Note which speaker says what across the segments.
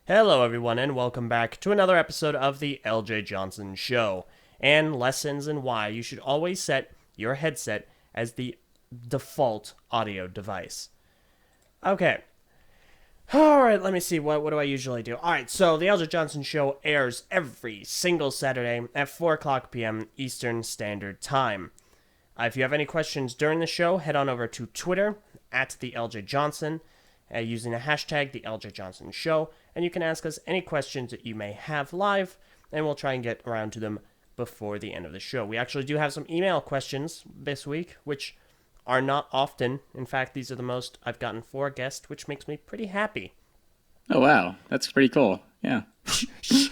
Speaker 1: Hello, everyone, and welcome back to another episode of the Eljay Johnsen Show. And lessons in why you should always set your headset as the default audio device. Okay. Alright, let me see. What do I usually do? Alright, so the Eljay Johnsen Show airs every single Saturday at 4 o'clock p.m. Eastern Standard Time. If you have any questions during the show, head on over to Twitter at the LJ Johnson using the hashtag the LJ Johnson Show, and you can ask us any questions that you may have live, and we'll try and get around to them before the end of the show. We actually do have some email questions this week, which are not often. In fact, these are the most I've gotten for a guest, which makes me pretty happy.
Speaker 2: Oh, wow. That's pretty cool. Yeah.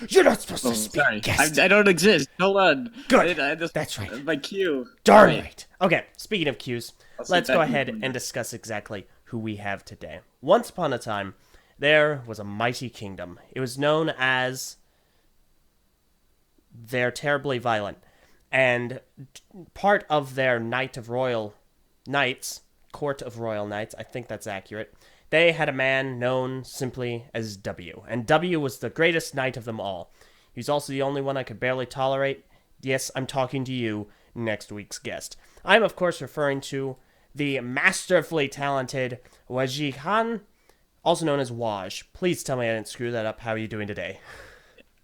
Speaker 1: You're not supposed to
Speaker 2: Oh,
Speaker 1: speak,
Speaker 2: sorry.
Speaker 1: guest.
Speaker 2: I don't exist. Hold on.
Speaker 1: Good.
Speaker 2: I just,
Speaker 1: That's right.
Speaker 2: My cue.
Speaker 1: Darn
Speaker 2: Right.
Speaker 1: right. Okay, speaking of cues,
Speaker 2: I'll sit
Speaker 1: let's
Speaker 2: back
Speaker 1: go
Speaker 2: in the
Speaker 1: ahead
Speaker 2: corner.
Speaker 1: and discuss exactly who we have today. Once upon a time, there was a mighty kingdom. It was known as They're Terribly Violent. And part of their Knight of Royal Knights, Court of Royal Knights, I think that's accurate, they had a man known simply as W. And W was the greatest knight of them all. He was also the only one I could barely tolerate. Yes, I'm talking to you, next week's guest. I'm, of course, referring to the masterfully talented Wajeeh Khan, also known as Waj. Please tell me I didn't screw that up. How are you doing today?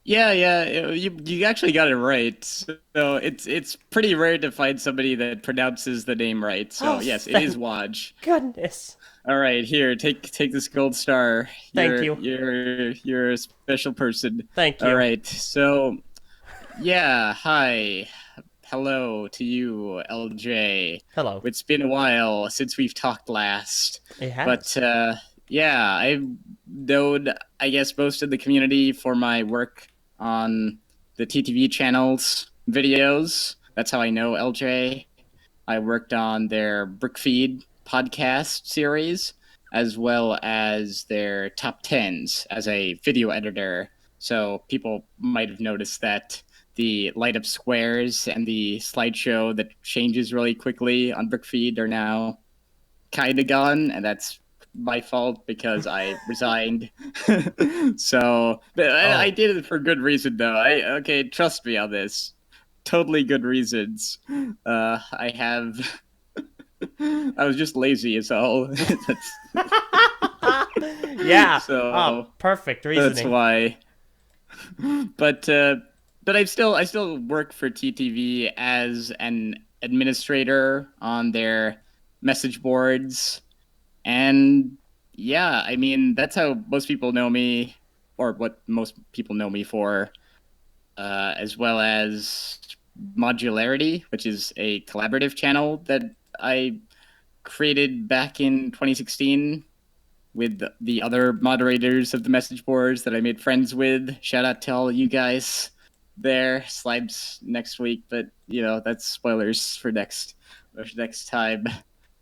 Speaker 2: Yeah. You actually got it right. So it's pretty rare to find somebody that pronounces the name right. So
Speaker 1: Oh,
Speaker 2: yes, it
Speaker 1: thank
Speaker 2: is Waj.
Speaker 1: goodness.
Speaker 2: All right, here, take this gold star.
Speaker 1: Thank
Speaker 2: You're
Speaker 1: you.
Speaker 2: you're you're a special person.
Speaker 1: Thank
Speaker 2: All
Speaker 1: you.
Speaker 2: right. So yeah, hi. Hello to you, LJ.
Speaker 1: Hello.
Speaker 2: It's been a while since we've talked last.
Speaker 1: It has.
Speaker 2: But yeah, I've known, I guess, most of the community for my work on the TTV channel's videos. That's how I know LJ. I worked on their Brickfeed podcast series, as well as their top tens as a video editor. So people might have noticed that the light up squares and the slideshow that changes really quickly on Brickfeed are now kind of gone, and that's my fault because I resigned. So but I
Speaker 1: Oh,
Speaker 2: did it for good reason, though. Okay, trust me on this. Totally good reasons. I have. I was just lazy as all.
Speaker 1: yeah. Oh,
Speaker 2: So
Speaker 1: perfect
Speaker 2: that's
Speaker 1: reasoning.
Speaker 2: why. But I still work for TTV as an administrator on their message boards, and yeah, I mean that's how most people know me, or what most people know me for, as well as Modularity, which is a collaborative channel that I created back in 2016 with the other moderators of the message boards that I made friends with. Shout out to all you guys there. Slides next week, but that's spoilers for next time.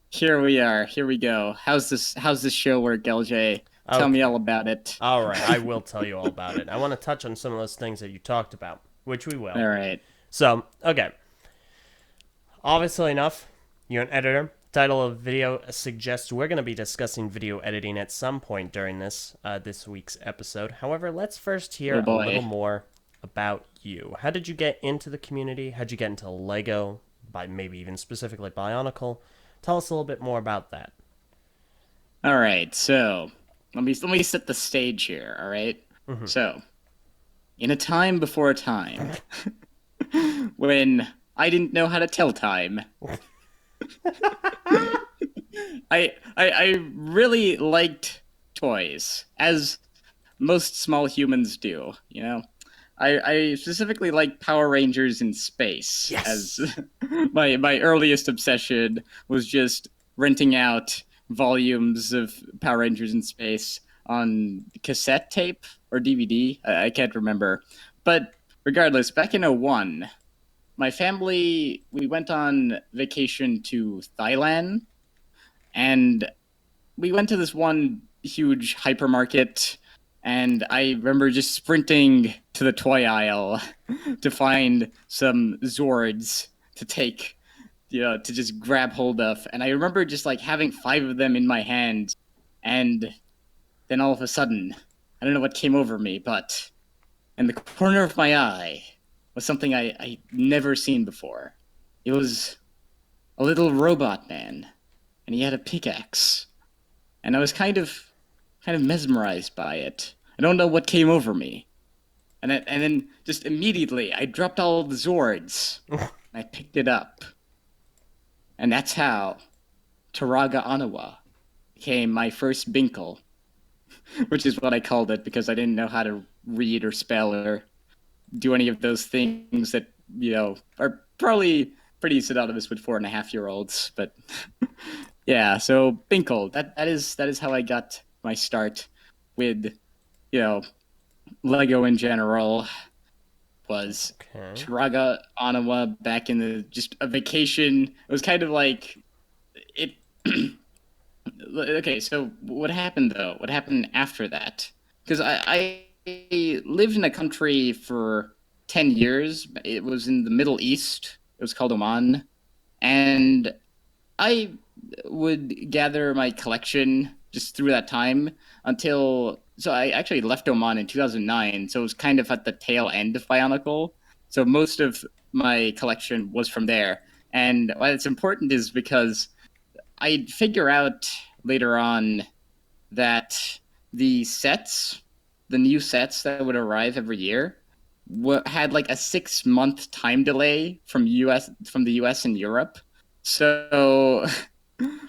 Speaker 2: Here we are. Here we go. How's this show work, LJ? Tell me
Speaker 1: Okay.
Speaker 2: all about it.
Speaker 1: All right. I will tell you all about it. I want to touch on some of those things that you talked about, which we will.
Speaker 2: All right.
Speaker 1: So, okay. Obviously enough, you're an editor. Title of video suggests we're going to be discussing video editing at some point during this week's episode. However, let's first
Speaker 2: Oh
Speaker 1: hear a little
Speaker 2: boy.
Speaker 1: more about you. How did you get into the community? How'd you get into Lego? By maybe even specifically Bionicle. Tell us a little bit more about that.
Speaker 2: All right. So let me set the stage here. All right.
Speaker 1: Mm-hmm.
Speaker 2: So in a time before a time, when I didn't know how to tell time, I really liked toys, as most small humans do. I specifically like Power Rangers in space, as
Speaker 1: Yes.
Speaker 2: my earliest obsession was just renting out volumes of Power Rangers in space on cassette tape or DVD. I can't remember, but regardless, back in '01, my family, we went on vacation to Thailand, and we went to this one huge hypermarket, and I remember just sprinting to the toy aisle to find some Zords to take, to just grab hold of. And I remember just like having five of them in my hand, and then all of a sudden, I don't know what came over me, but in the corner of my eye was something I never seen before. It was a little robot man, and he had a pickaxe, and I was kind of mesmerized by it. I don't know what came over me, and then just immediately I dropped all the Zords. I picked it up, and that's how Taraga Anawa became my first Binkle, which is what I called it because I didn't know how to read or spell or do any of those things that are probably pretty synonymous with 4.5-year-olds. But yeah, so Binkle, that is how I got my start with you know Lego in general. Was
Speaker 1: Okay.
Speaker 2: Taraga Anawa back in the just a vacation. It was kind of like it. Okay, so what happened though? What happened after that? Because I lived in a country for 10 years. It was in the Middle East. It was called Oman. And I would gather my collection just through that time until. So I actually left Oman in 2009. So it was kind of at the tail end of Bionicle. So most of my collection was from there. And why it's important is because I'd figure out later on that the sets, the new sets that would arrive every year, had like a 6-month time delay from the US and Europe. So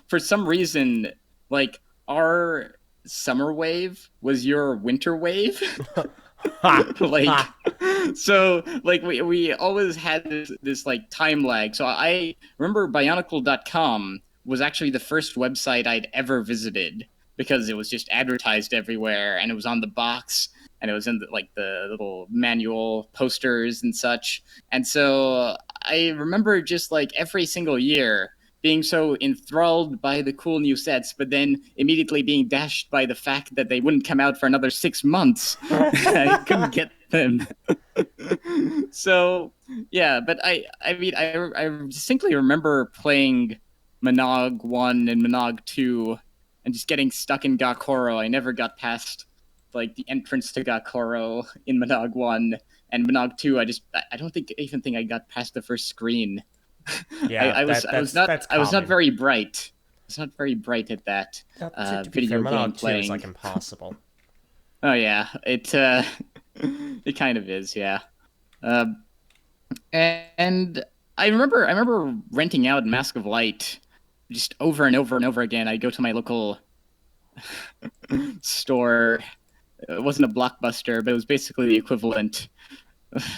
Speaker 2: for some reason, like our summer wave was your winter wave.
Speaker 1: Ha!
Speaker 2: Like
Speaker 1: Ha!
Speaker 2: so like we always had this like time lag. So I remember Bionicle.com was actually the first website I'd ever visited because it was just advertised everywhere and it was on the box and it was in like the little manual posters and such. And so I remember just like every single year being so enthralled by the cool new sets, but then immediately being dashed by the fact that they wouldn't come out for another 6 months. I couldn't get them. So yeah, but I mean I distinctly remember playing Monog 1 and Monog 2 and just getting stuck in Gakoro. I never got past like the entrance to Gakoro in Monog 1 and Monog 2. I don't think I got past the first screen.
Speaker 1: Yeah,
Speaker 2: I was not
Speaker 1: common.
Speaker 2: very bright. I was not very bright at that
Speaker 1: To be fair,
Speaker 2: video game
Speaker 1: Monog 2 is
Speaker 2: playing.
Speaker 1: like impossible.
Speaker 2: Oh yeah, it it kind of is, yeah. Uh, and I remember renting out Mask of Light just over and over and over again. I go to my local store. It wasn't a Blockbuster, but it was basically the equivalent.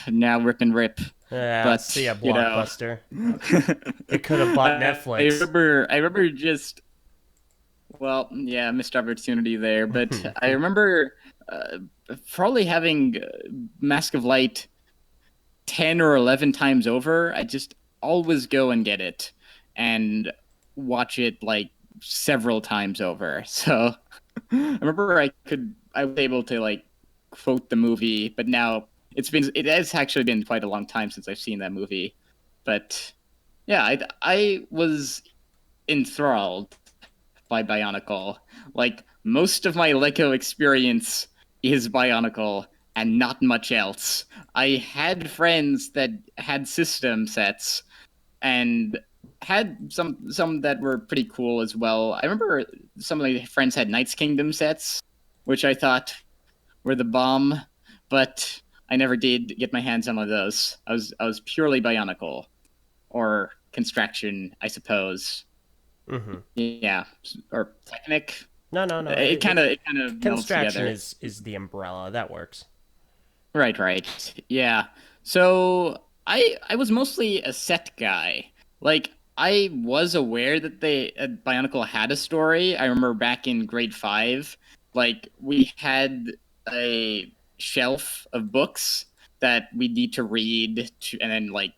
Speaker 2: Now rip and rip,
Speaker 1: Yeah,
Speaker 2: but
Speaker 1: see a
Speaker 2: you know,
Speaker 1: Blockbuster. It could have bought
Speaker 2: I
Speaker 1: Netflix.
Speaker 2: remember just well, yeah, missed opportunity there. But I remember uh, probably having Mask of Light 10 or 11 times over. I just always go and get it and watch it like several times over. So I remember I was able to like quote the movie, but now it has actually been quite a long time since I've seen that movie. But yeah, I was enthralled by Bionicle. Like most of my Lego experience is Bionicle and not much else. I had friends that had system sets and had some that were pretty cool as well. I remember some of my friends had Knights Kingdom sets, which I thought were the bomb, but I never did get my hands on one of those. I was purely Bionicle or Construction, I suppose.
Speaker 1: Mm-hmm.
Speaker 2: Yeah, or Technic.
Speaker 1: No, no, no.
Speaker 2: It kind of melds
Speaker 1: Construction
Speaker 2: together.
Speaker 1: is the umbrella that works.
Speaker 2: Right, right. Yeah. So I was mostly a set guy. Like I was aware that Bionicle had a story. I remember back in grade 5, like we had a shelf of books that we need to read and then like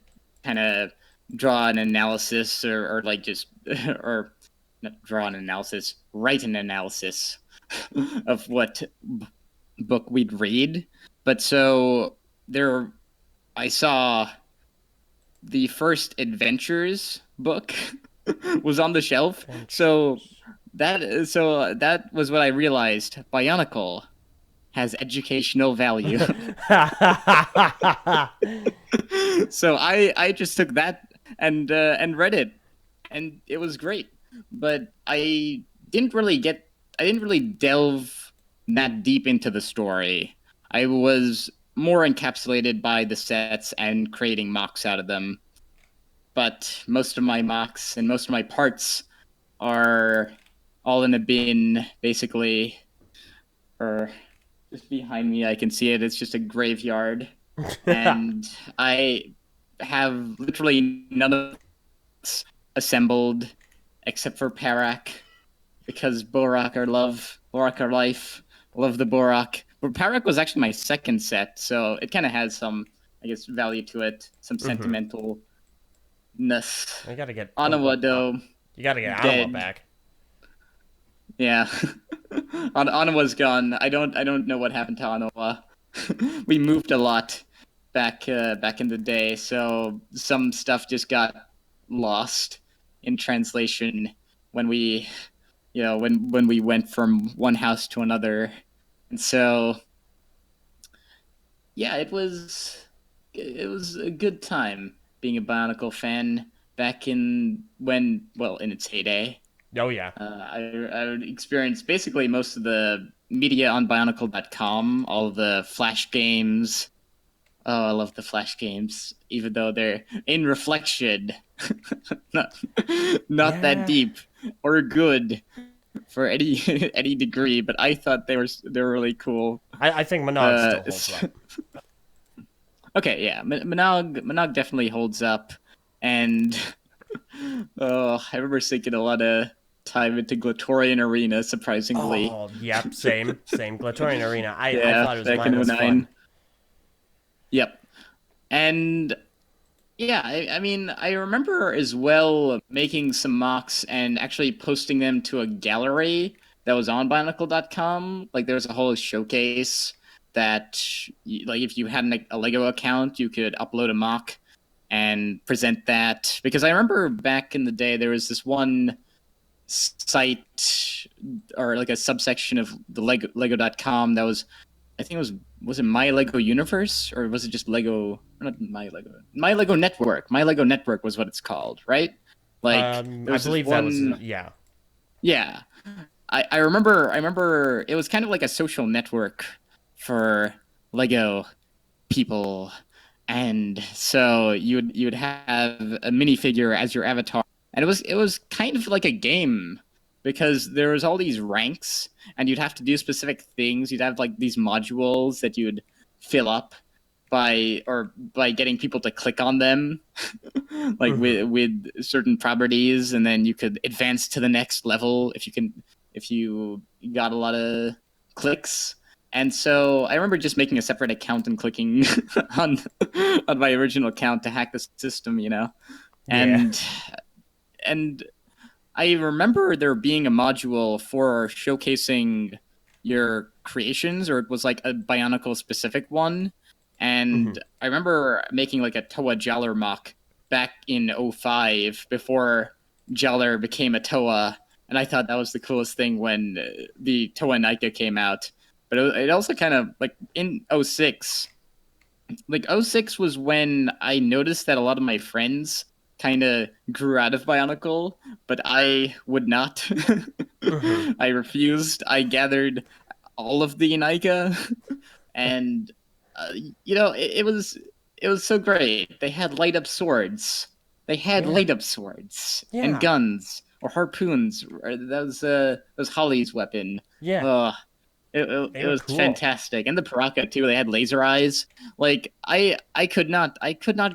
Speaker 2: kind of draw an analysis or like just or not draw an analysis, write an analysis of what book we'd read. But so there, I saw the first Adventures book was on the shelf. So
Speaker 1: Adventures.
Speaker 2: that was what I realized. Bionicle has educational value. So I just took that and read it, and it was great. But I didn't really delve that deep into the story. I was more encapsulated by the sets and creating mocks out of them. But most of my mocks and most of my parts are all in a bin, basically. Or just behind me, I can see it. It's just a graveyard, and I have literally none of it's assembled except for Parak, because Borak are love, Borak are life. Love the Borak. But Parak was actually my second set, so it kind of has some, I guess, value to it, some sentimentalness.
Speaker 1: I gotta get
Speaker 2: Anawa, though,
Speaker 1: you gotta get Alma
Speaker 2: dead.
Speaker 1: back.
Speaker 2: Yeah, Anawa's gone. I don't know what happened to Anawa. We moved a lot back in the day, so some stuff just got lost in translation when we when we went from one house to another. And so yeah, it was a good time being a Bionicle fan back in when, well, in its heyday.
Speaker 1: Oh yeah.
Speaker 2: I would experience basically most of the media on Bionicle.com, all of the Flash games. Oh, I love the Flash games, even though they're in reflection, not, not that
Speaker 1: Yeah.
Speaker 2: deep or good for any any degree. But I thought they were really cool.
Speaker 1: I think Monog still holds up.
Speaker 2: Okay, yeah, Monog definitely holds up, and oh, I remember sinking a lot of time into Glatorian Arena, surprisingly.
Speaker 1: Oh, yep, same. Glatorian Arena. I
Speaker 2: Yeah,
Speaker 1: thought it was
Speaker 2: back in
Speaker 1: mindless fun.
Speaker 2: '09. Yep, and yeah, I mean, I remember as well making some mocks and actually posting them to a gallery that was on Bionicle.com. Like, there was a whole showcase that, like, if you had a Lego account, you could upload a mock and present that. Because I remember back in the day, there was this one site, or like a subsection of the Lego.com that was, I think it was it My Lego Universe, or was it just Lego? Not My Lego Network. My Lego Network was what it's called, right? Like, there
Speaker 1: I
Speaker 2: was this
Speaker 1: believe that was
Speaker 2: one.
Speaker 1: yeah.
Speaker 2: Yeah, I remember it was kind of like a social network for Lego people, and so you would have a minifigure as your avatar, and it was kind of like a game, because there was all these ranks, and you'd have to do specific things. You'd have like these modules that you'd fill up by getting people to click on them, like with certain properties, and then you could advance to the next level if you got a lot of clicks. And so I remember just making a separate account and clicking on on my original account to hack the system,
Speaker 1: Yeah.
Speaker 2: and and I remember there being a module for showcasing your creations, or it was like a Bionicle specific one. And I remember making like a Toa Jaller mock back in '05 before Jaller became a Toa. And I thought that was the coolest thing when the Toa Nika came out. But it also kind of, like, in '06, like '06 was when I noticed that a lot of my friends kind of grew out of Bionicle, but I would not. I refused. I gathered all of the Nika, and uh, it was so great. They had light up swords. They had
Speaker 1: Yeah.
Speaker 2: light up swords and
Speaker 1: Yeah.
Speaker 2: guns or harpoons. That was Holly's weapon.
Speaker 1: Yeah.
Speaker 2: Ugh. It
Speaker 1: They were
Speaker 2: was
Speaker 1: cool.
Speaker 2: fantastic, and the Paraka too. They had laser eyes. Like, I could not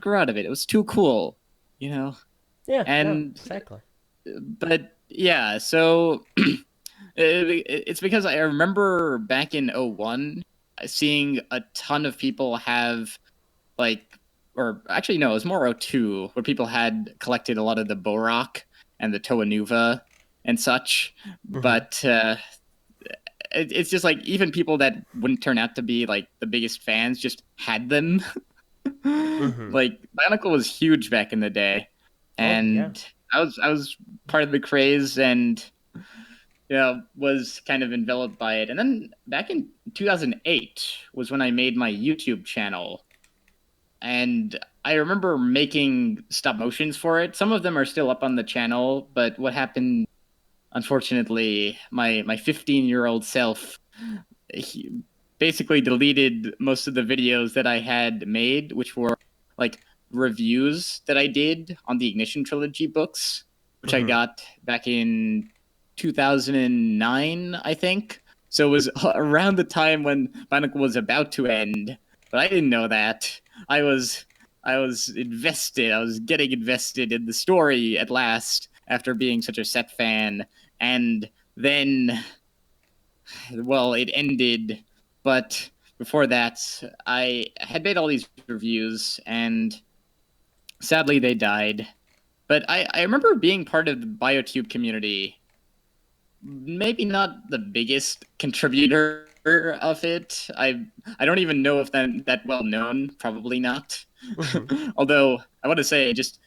Speaker 2: grow out of it. It was too cool, you know.
Speaker 1: Yeah, no,
Speaker 2: And
Speaker 1: exactly.
Speaker 2: but yeah, so it's because I remember back in '01 seeing a ton of people have, like, or actually no, it was more '02, where people had collected a lot of the Borak and the Toa Nuva and such. But it's just like, even people that wouldn't turn out to be like the biggest fans just had them. Like, Bionicle was huge back in the day,
Speaker 1: Oh, yeah.
Speaker 2: and I was part of the craze, and was kind of enveloped by it. And then back in 2008 was when I made my YouTube channel. And I remember making stop motions for it. Some of them are still up on the channel, but what happened, unfortunately, my 15-year-old self, he basically deleted most of the videos that I had made, which were like reviews that I did on the Ignition Trilogy books, which I got back in 2009, I think. So it was around the time when Bionicle was about to end, but I didn't know that. I was invested. I was getting invested in the story at last after being such a set fan, and then, well, it ended. But before that, I had made all these reviews, and sadly they died. But I remember being part of the BioTube community. Maybe not the biggest contributor of it. I don't even know if that well known. Probably not. Although I want to say, just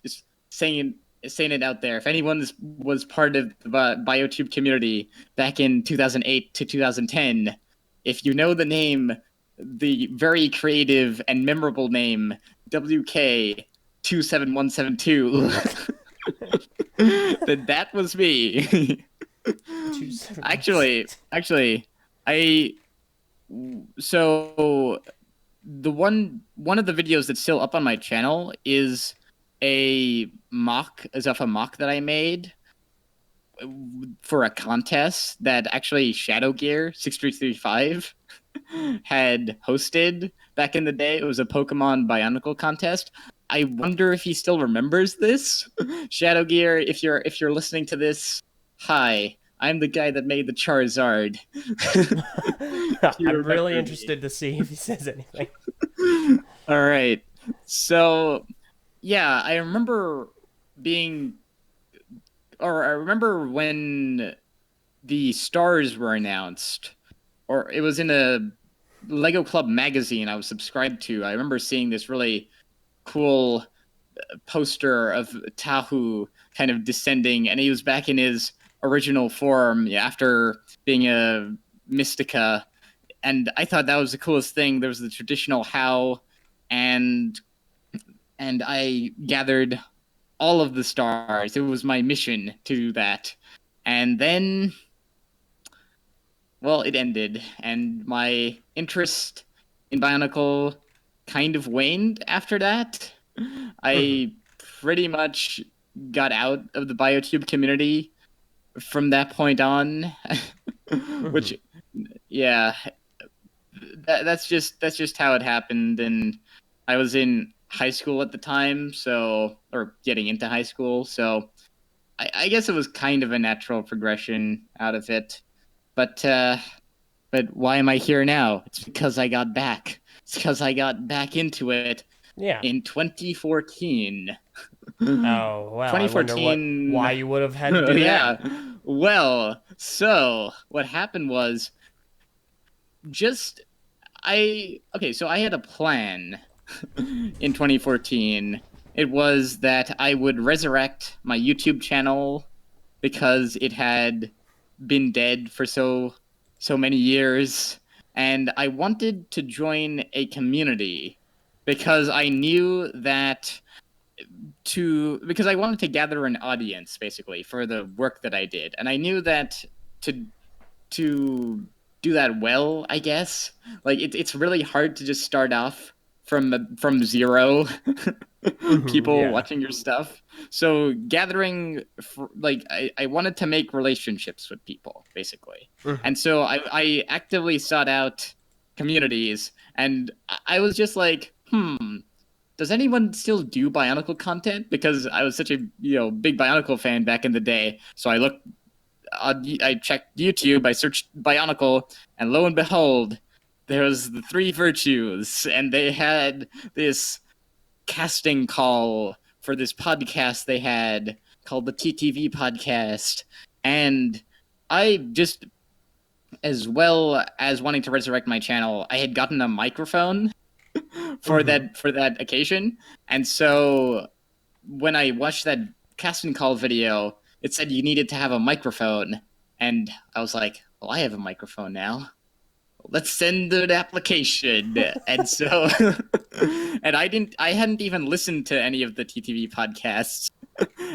Speaker 2: saying it out there. If anyone was part of the BioTube community back in 2008 to 2010, if you know the name, the very creative and memorable name WK 27172, then that was me. Actually, I so the one of the videos that's still up on my channel is a mock that I made for a contest that actually Shadow Gear 6335 had hosted back in the day. It was a Pokemon Bionicle contest. I wonder if he still remembers this. Shadow Gear, if you're listening to this, hi. I'm the guy that made the Charizard.
Speaker 1: I'm really interested to see if he says anything.
Speaker 2: All right. So, yeah, I remember when the stars were announced, or it was in a Lego Club magazine I was subscribed to. I remember seeing this really cool poster of Tahu kind of descending, and he was back in his original form after being a Mystica, and I thought that was the coolest thing. There was the traditional How, and I gathered all of the stars. It was my mission to do that, and then, well, it ended, and my interest in Bionicle kind of waned after that. I pretty much got out of the BioTube community from that point on. Which, yeah, that's just how it happened. And I was in high school at the time, or getting into high school, so I guess it was kind of a natural progression out of it. But why am I here now? It's because I got back. It's because I got back into it.
Speaker 1: Yeah.
Speaker 2: In 2014.
Speaker 1: Oh, well,
Speaker 2: 2014.
Speaker 1: why you would have had to do
Speaker 2: yeah.
Speaker 1: that.
Speaker 2: Well, so what happened was so I had a plan in 2014. It was that I would resurrect my YouTube channel because it had been dead for so many years, and I wanted to join a community because I knew that because I wanted to gather an audience basically for the work that I did, and I knew that to do that well, I guess, like it's really hard to just start off from zero people watching your stuff. So gathering, I wanted to make relationships with people basically, and so I actively sought out communities, and I was just like, does anyone still do Bionicle content? Because I was such a big Bionicle fan back in the day. So I checked YouTube, I searched Bionicle, and lo and behold, there was the Three Virtues, and they had this casting call for this podcast they had called the TTV Podcast, and I just, as well as wanting to resurrect my channel, I had gotten a microphone for that occasion. And so when I watched that casting call video, it said you needed to have a microphone. And I was like, well, I have a microphone now. Let's send an application. And so, and I hadn't even listened to any of the TTV podcasts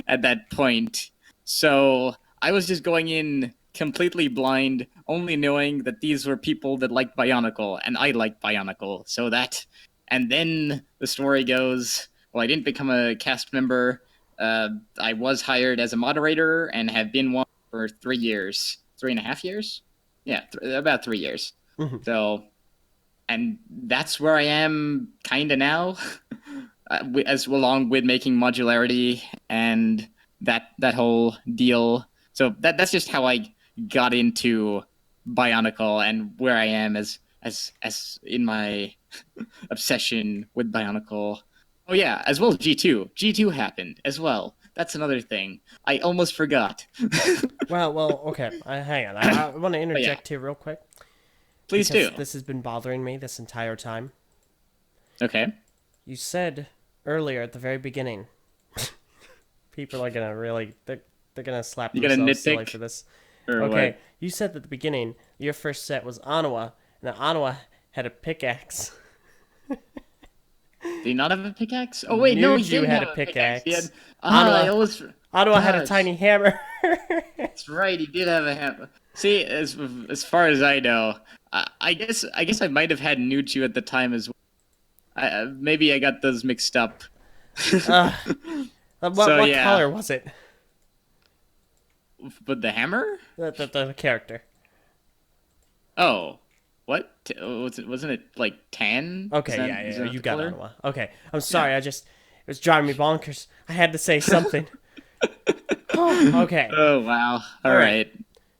Speaker 2: at that point. So I was just going in completely blind, only knowing that these were people that liked Bionicle, and I liked Bionicle. So that, and then the story goes, well, I didn't become a cast member. I was hired as a moderator and have been one for 3 years, 3.5 years. Yeah, about 3 years.
Speaker 1: Mm-hmm.
Speaker 2: So, and that's where I am kind of now, as along with making Modularity and that whole deal. So that's just how I got into Bionicle and where I am as in my obsession with Bionicle. Oh yeah, as well as G2. G2 happened as well. That's another thing. I almost forgot.
Speaker 1: Well, okay. Hang on. I want to interject here real quick.
Speaker 2: Please do.
Speaker 1: This has been bothering me this entire time.
Speaker 2: Okay.
Speaker 1: You said earlier at the very beginning, people are gonna really they're gonna slap themselves silly for this. Okay, what? You said at the beginning your first set was Anawa, and Anawa had a pickaxe.
Speaker 2: Did he not have a pickaxe? Oh wait, no, he did
Speaker 1: had
Speaker 2: have
Speaker 1: a pickaxe.
Speaker 2: He had, Anawa
Speaker 1: had a tiny hammer.
Speaker 2: That's right, he did have a hammer. See, as far as I know, I guess I might have had Nuchu at the time as well. Maybe I got those mixed up.
Speaker 1: What color was it?
Speaker 2: But the hammer?
Speaker 1: The character.
Speaker 2: Oh, what? Wasn't it like tan?
Speaker 1: Okay, yeah, you got Anawa. Okay, I'm sorry. Yeah. It was driving me bonkers. I had to say something. Okay.
Speaker 2: Oh wow. All right.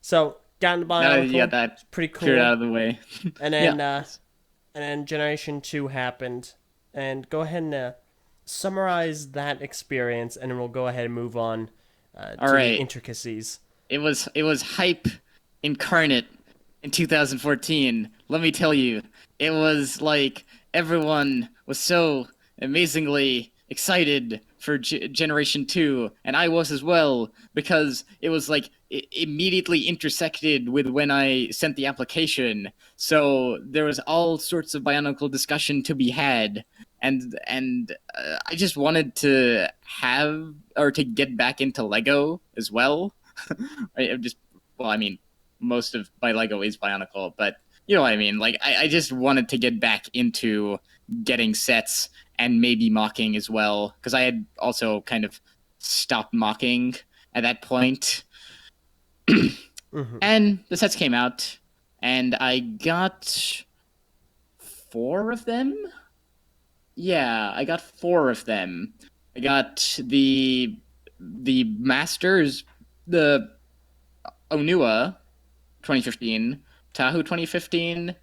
Speaker 1: So got into Bionicle.
Speaker 2: You got that
Speaker 1: pretty cool.
Speaker 2: Cleared out of the way.
Speaker 1: And then and then Generation 2 happened. And go ahead and summarize that experience, and then we'll go ahead and move on to the intricacies.
Speaker 2: It was hype incarnate in 2014. Let me tell you, it was like everyone was so amazingly excited for Generation 2, and I was as well, because it was like it immediately intersected with when I sent the application. So there was all sorts of Bionicle discussion to be had, and I just wanted to get back into Lego as well. Most of my Lego is Bionicle, but you know what I mean? Like, I just wanted to get back into getting sets and maybe mocking as well, because I had also kind of stopped mocking at that point.
Speaker 1: Mm-hmm.
Speaker 2: And the sets came out, and I got 4 of them? Yeah, I got 4 of them. I got the Masters, the Onua 2015, Tahu 2015,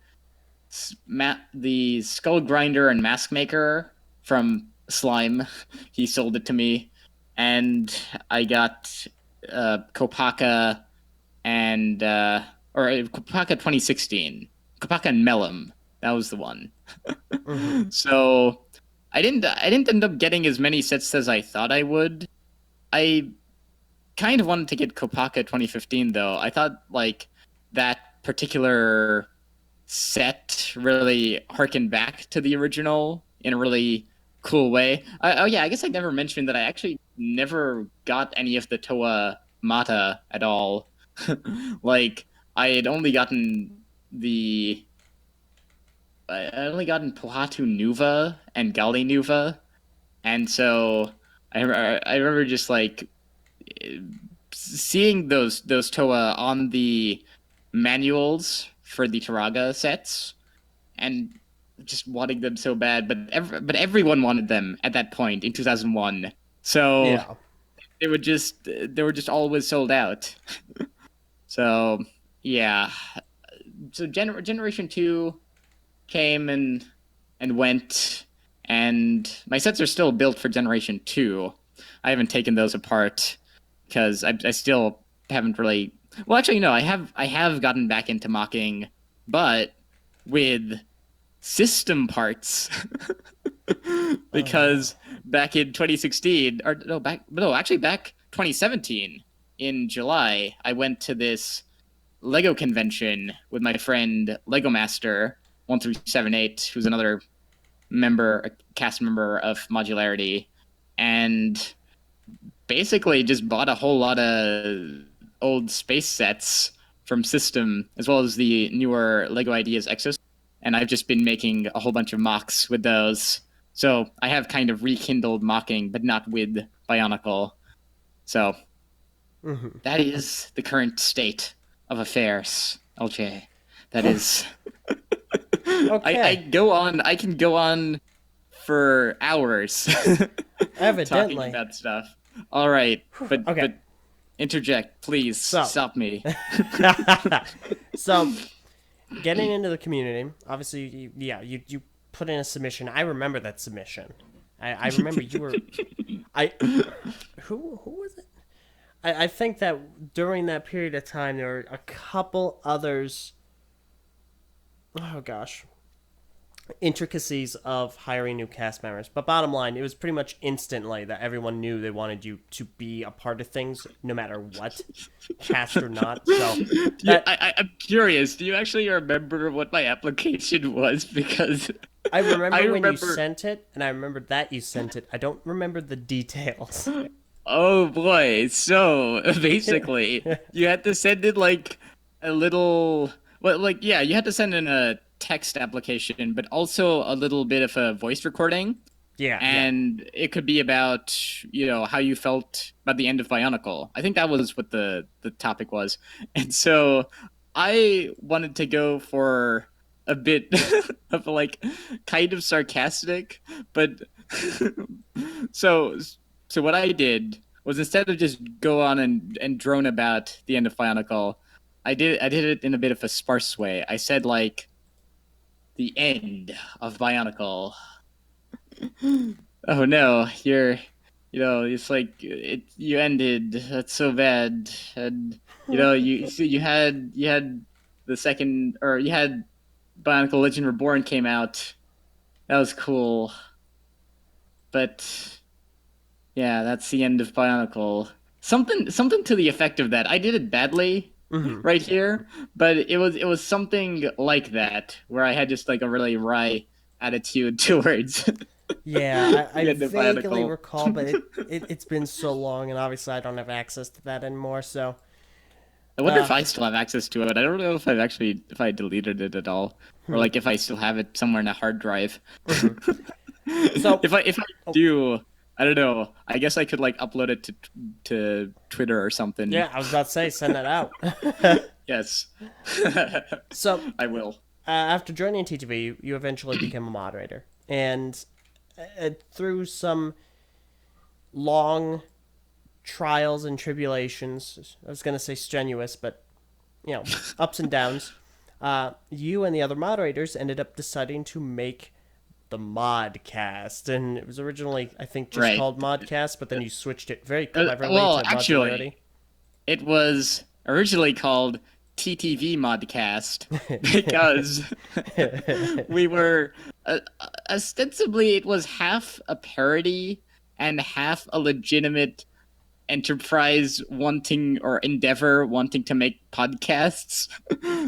Speaker 2: the Skull Grinder and Mask Maker from Slime. He sold it to me. And I got Kopaka and Kopaka 2016. Kopaka and Melum. That was the one.
Speaker 1: Mm-hmm.
Speaker 2: So I didn't end up getting as many sets as I thought I would. I kind of wanted to get Kopaka 2015 though. I thought like that particular set really harkened back to the original in a really cool way. I guess I never mentioned that I actually never got any of the Toa Mata at all. Like, I had only gotten Pohatu Nuva and Gali Nuva, and so I remember just like seeing those Toa on the manuals for the Taraga sets, and just wanting them so bad. But everyone wanted them at that point in 2001. So
Speaker 1: yeah.
Speaker 2: they were just always sold out. So yeah. So Generation 2 came and went, and my sets are still built for Generation 2. I haven't taken those apart because I still haven't really. Well, actually, no. I have gotten back into mocking, but with system parts. Because back in 2016, back 2017 in July, I went to this Lego convention with my friend Lego Master 1378, who's another a cast member of Modularity, and basically just bought a whole lot of old space sets from System, as well as the newer Lego Ideas Exos, and I've just been making a whole bunch of mocks with those. So I have kind of rekindled mocking, but not with Bionicle. So that is the current state of affairs, LJ. That is.
Speaker 1: Okay.
Speaker 2: I can go on for hours
Speaker 1: Evidently.
Speaker 2: talking about stuff. All right, but
Speaker 1: Okay.
Speaker 2: but interject, please. Stop me.
Speaker 1: So, getting into the community, obviously, you put in a submission. I remember that submission. I remember you were. Who was it? I think that during that period of time, there were a couple others. Oh gosh. Intricacies of hiring new cast members, but bottom line, it was pretty much instantly that everyone knew they wanted you to be a part of things, no matter what, cast or not. So,
Speaker 2: I'm curious. Do you actually remember what my application was? Because
Speaker 1: I remember when you sent it, and I remember that you sent it. I don't remember the details.
Speaker 2: Oh boy! So basically, you had to send in like a little. Well, like you had to send in a text application, but also a little bit of a voice recording.
Speaker 1: Yeah.
Speaker 2: And it could be about, how you felt about the end of Bionicle. I think that was what the topic was. And so I wanted to go for a bit of like kind of sarcastic, but so what I did was, instead of just go on and drone about the end of Bionicle, I did it in a bit of a sparse way. I said like, the end of Bionicle. Oh no, it's like you ended. That's so bad. And you had the second, or you had Bionicle Legend Reborn came out. That was cool. But yeah, that's the end of Bionicle. Something to the effect of that. I did it badly. Right here, but it was something like that, where I had just like a really wry attitude towards.
Speaker 1: Yeah, I vaguely recall, but it's been so long, and obviously I don't have access to that anymore. So
Speaker 2: I wonder if I still have access to it. I don't know if I deleted it at all, or like if I still have it somewhere in a hard drive. So if I do, I don't know. I guess I could like upload it to Twitter or something.
Speaker 1: Yeah, I was about to say, send that out.
Speaker 2: Yes.
Speaker 1: So
Speaker 2: I will.
Speaker 1: After joining TTV, you eventually became a moderator, and through some long trials and tribulations, I was going to say strenuous, but ups and downs, you and the other moderators ended up deciding to make the Mod Cast, and it was originally, I think, just called Mod Cast, but then you switched it very cleverly to Modularity.
Speaker 2: It was originally called TTV Mod Cast because we were ostensibly, it was half a parody and half a legitimate enterprise endeavor wanting to make podcasts.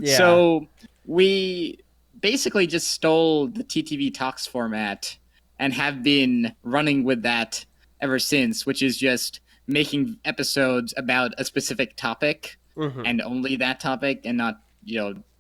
Speaker 2: Yeah. So we basically just stole the TTV Talks format and have been running with that ever since, which is just making episodes about a specific topic and only that topic, and not,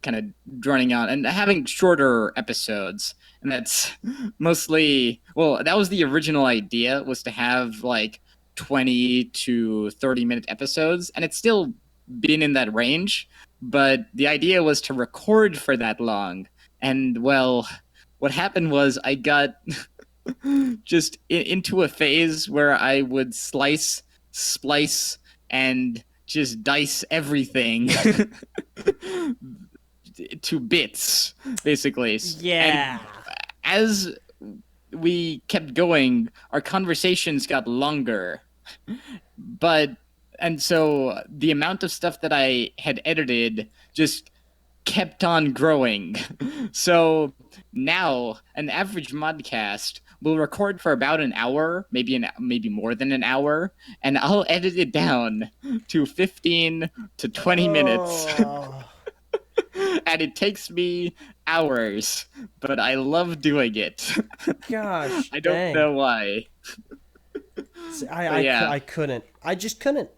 Speaker 2: kind of droning on and having shorter episodes. And that's mostly, that was the original idea, was to have like 20 to 30-minute episodes, and it's still been in that range, but the idea was to record for that long. And what happened was I got just into a phase where I would slice, splice, and just dice everything to bits, basically.
Speaker 1: Yeah.
Speaker 2: And as we kept going, our conversations got longer. And so the amount of stuff that I had edited just kept on growing. So now an average modcast will record for about an hour, maybe more than an hour, and I'll edit it down to 15 to 20 minutes. and it takes me hours, but I love doing it.
Speaker 1: Gosh,
Speaker 2: I don't
Speaker 1: dang.
Speaker 2: know why.
Speaker 1: See,
Speaker 2: But yeah.
Speaker 1: I couldn't. I just couldn't.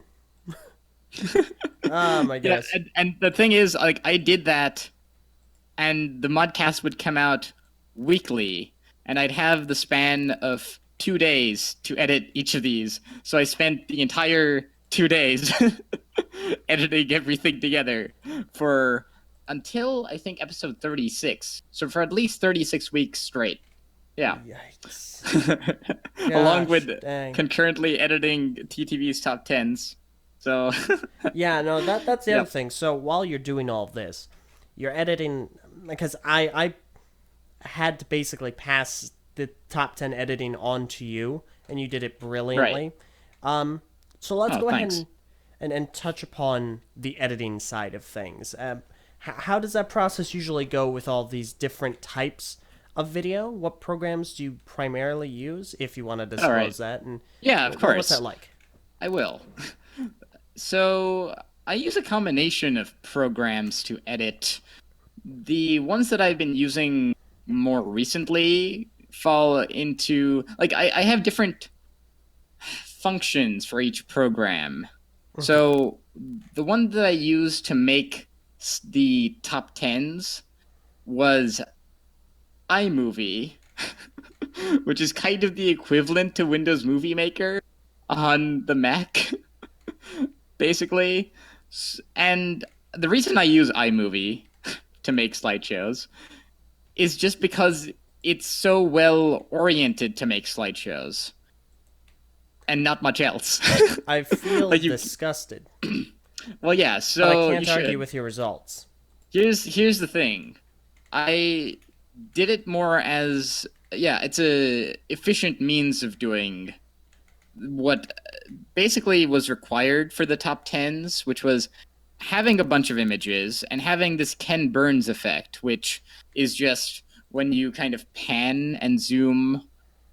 Speaker 1: My
Speaker 2: Yeah,
Speaker 1: goodness.
Speaker 2: and the thing is, like, I did that, and the modcast would come out weekly, and I'd have the span of 2 days to edit each of these. So I spent the entire 2 days editing everything together for until I think episode 36. So for at least 36 weeks straight. Yeah.
Speaker 1: Yikes.
Speaker 2: Along
Speaker 1: Gosh,
Speaker 2: with
Speaker 1: dang.
Speaker 2: concurrently editing TTV's top tens. So
Speaker 1: Yeah, no, that's the
Speaker 2: yeah.
Speaker 1: other thing. So while you're doing all of this, you're editing because I had to basically pass the top 10 editing on to you, and you did it
Speaker 2: Right.
Speaker 1: brilliantly. So let's
Speaker 2: Oh,
Speaker 1: go ahead
Speaker 2: thanks.
Speaker 1: and touch upon the editing side of things. How does that process usually go with all these different types of video? What programs do you primarily use, if you want to
Speaker 2: All right.
Speaker 1: disclose that? And
Speaker 2: Yeah, of
Speaker 1: what's that
Speaker 2: course.
Speaker 1: like?
Speaker 2: I will. So I use a combination of programs to edit. The ones that I've been using more recently fall into like I have different functions for each program. So the one that I used to make the top tens was iMovie, which is kind of the equivalent to Windows Movie Maker on the Mac, basically. And the reason I use iMovie to make slideshows is just because it's so well oriented to make slideshows and not much else.
Speaker 1: I feel
Speaker 2: Like you,
Speaker 1: disgusted,
Speaker 2: well, yeah.
Speaker 1: but I
Speaker 2: So you
Speaker 1: can't argue
Speaker 2: should.
Speaker 1: with your results.
Speaker 2: Here's the thing. I did it more as yeah, it's a efficient means of doing what basically was required for the top tens, which was having a bunch of images and having this Ken Burns effect, which is just when you kind of pan and zoom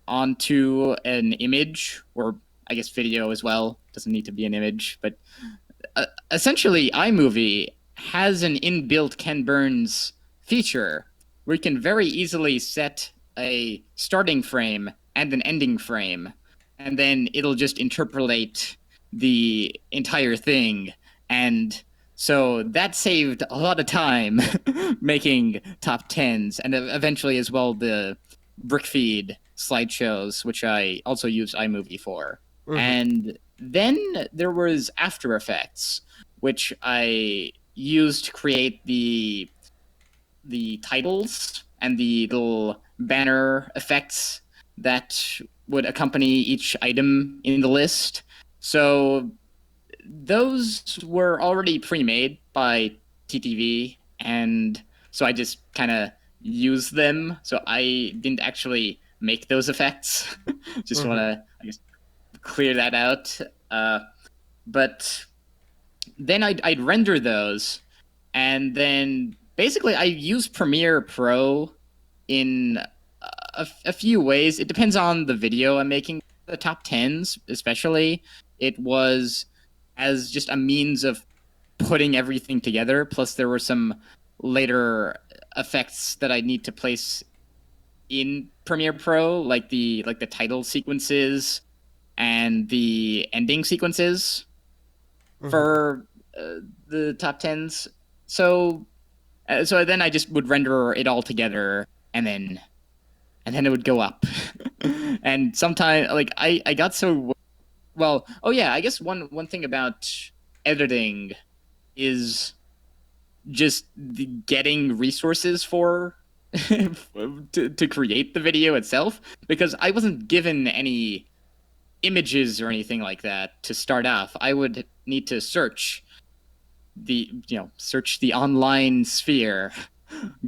Speaker 2: onto an image, or I guess video as well. Doesn't need to be an image, but essentially, iMovie has an inbuilt Ken Burns feature where you can very easily set a starting frame and an ending frame, and then it'll just interpolate the entire thing. And so that saved a lot of time making top tens, and eventually as well the brick feed slideshows, which I also use iMovie for.
Speaker 1: Mm-hmm.
Speaker 2: And then there was After Effects, which I used to create the titles and the little banner effects that would accompany each item in the list. So those were already pre-made by TTV, and so I just kind of used them. So I didn't actually make those effects. Just want
Speaker 1: Mm-hmm.
Speaker 2: to, I guess, clear that out. But then I'd render those, and then basically I use Premiere Pro in a few ways. It depends on the video I'm making. The top tens, especially, it was as just a means of putting everything together. Plus, there were some later effects that I need to place in Premiere Pro, like the title sequences and the ending sequences
Speaker 1: Mm-hmm.
Speaker 2: for the top tens. So so then I just would render it all together, and then it would go up. And sometimes like I got so well. Oh yeah, I guess one thing about editing is just getting resources for to create the video itself, because I wasn't given any images or anything like that to start off. I would need to search the online sphere,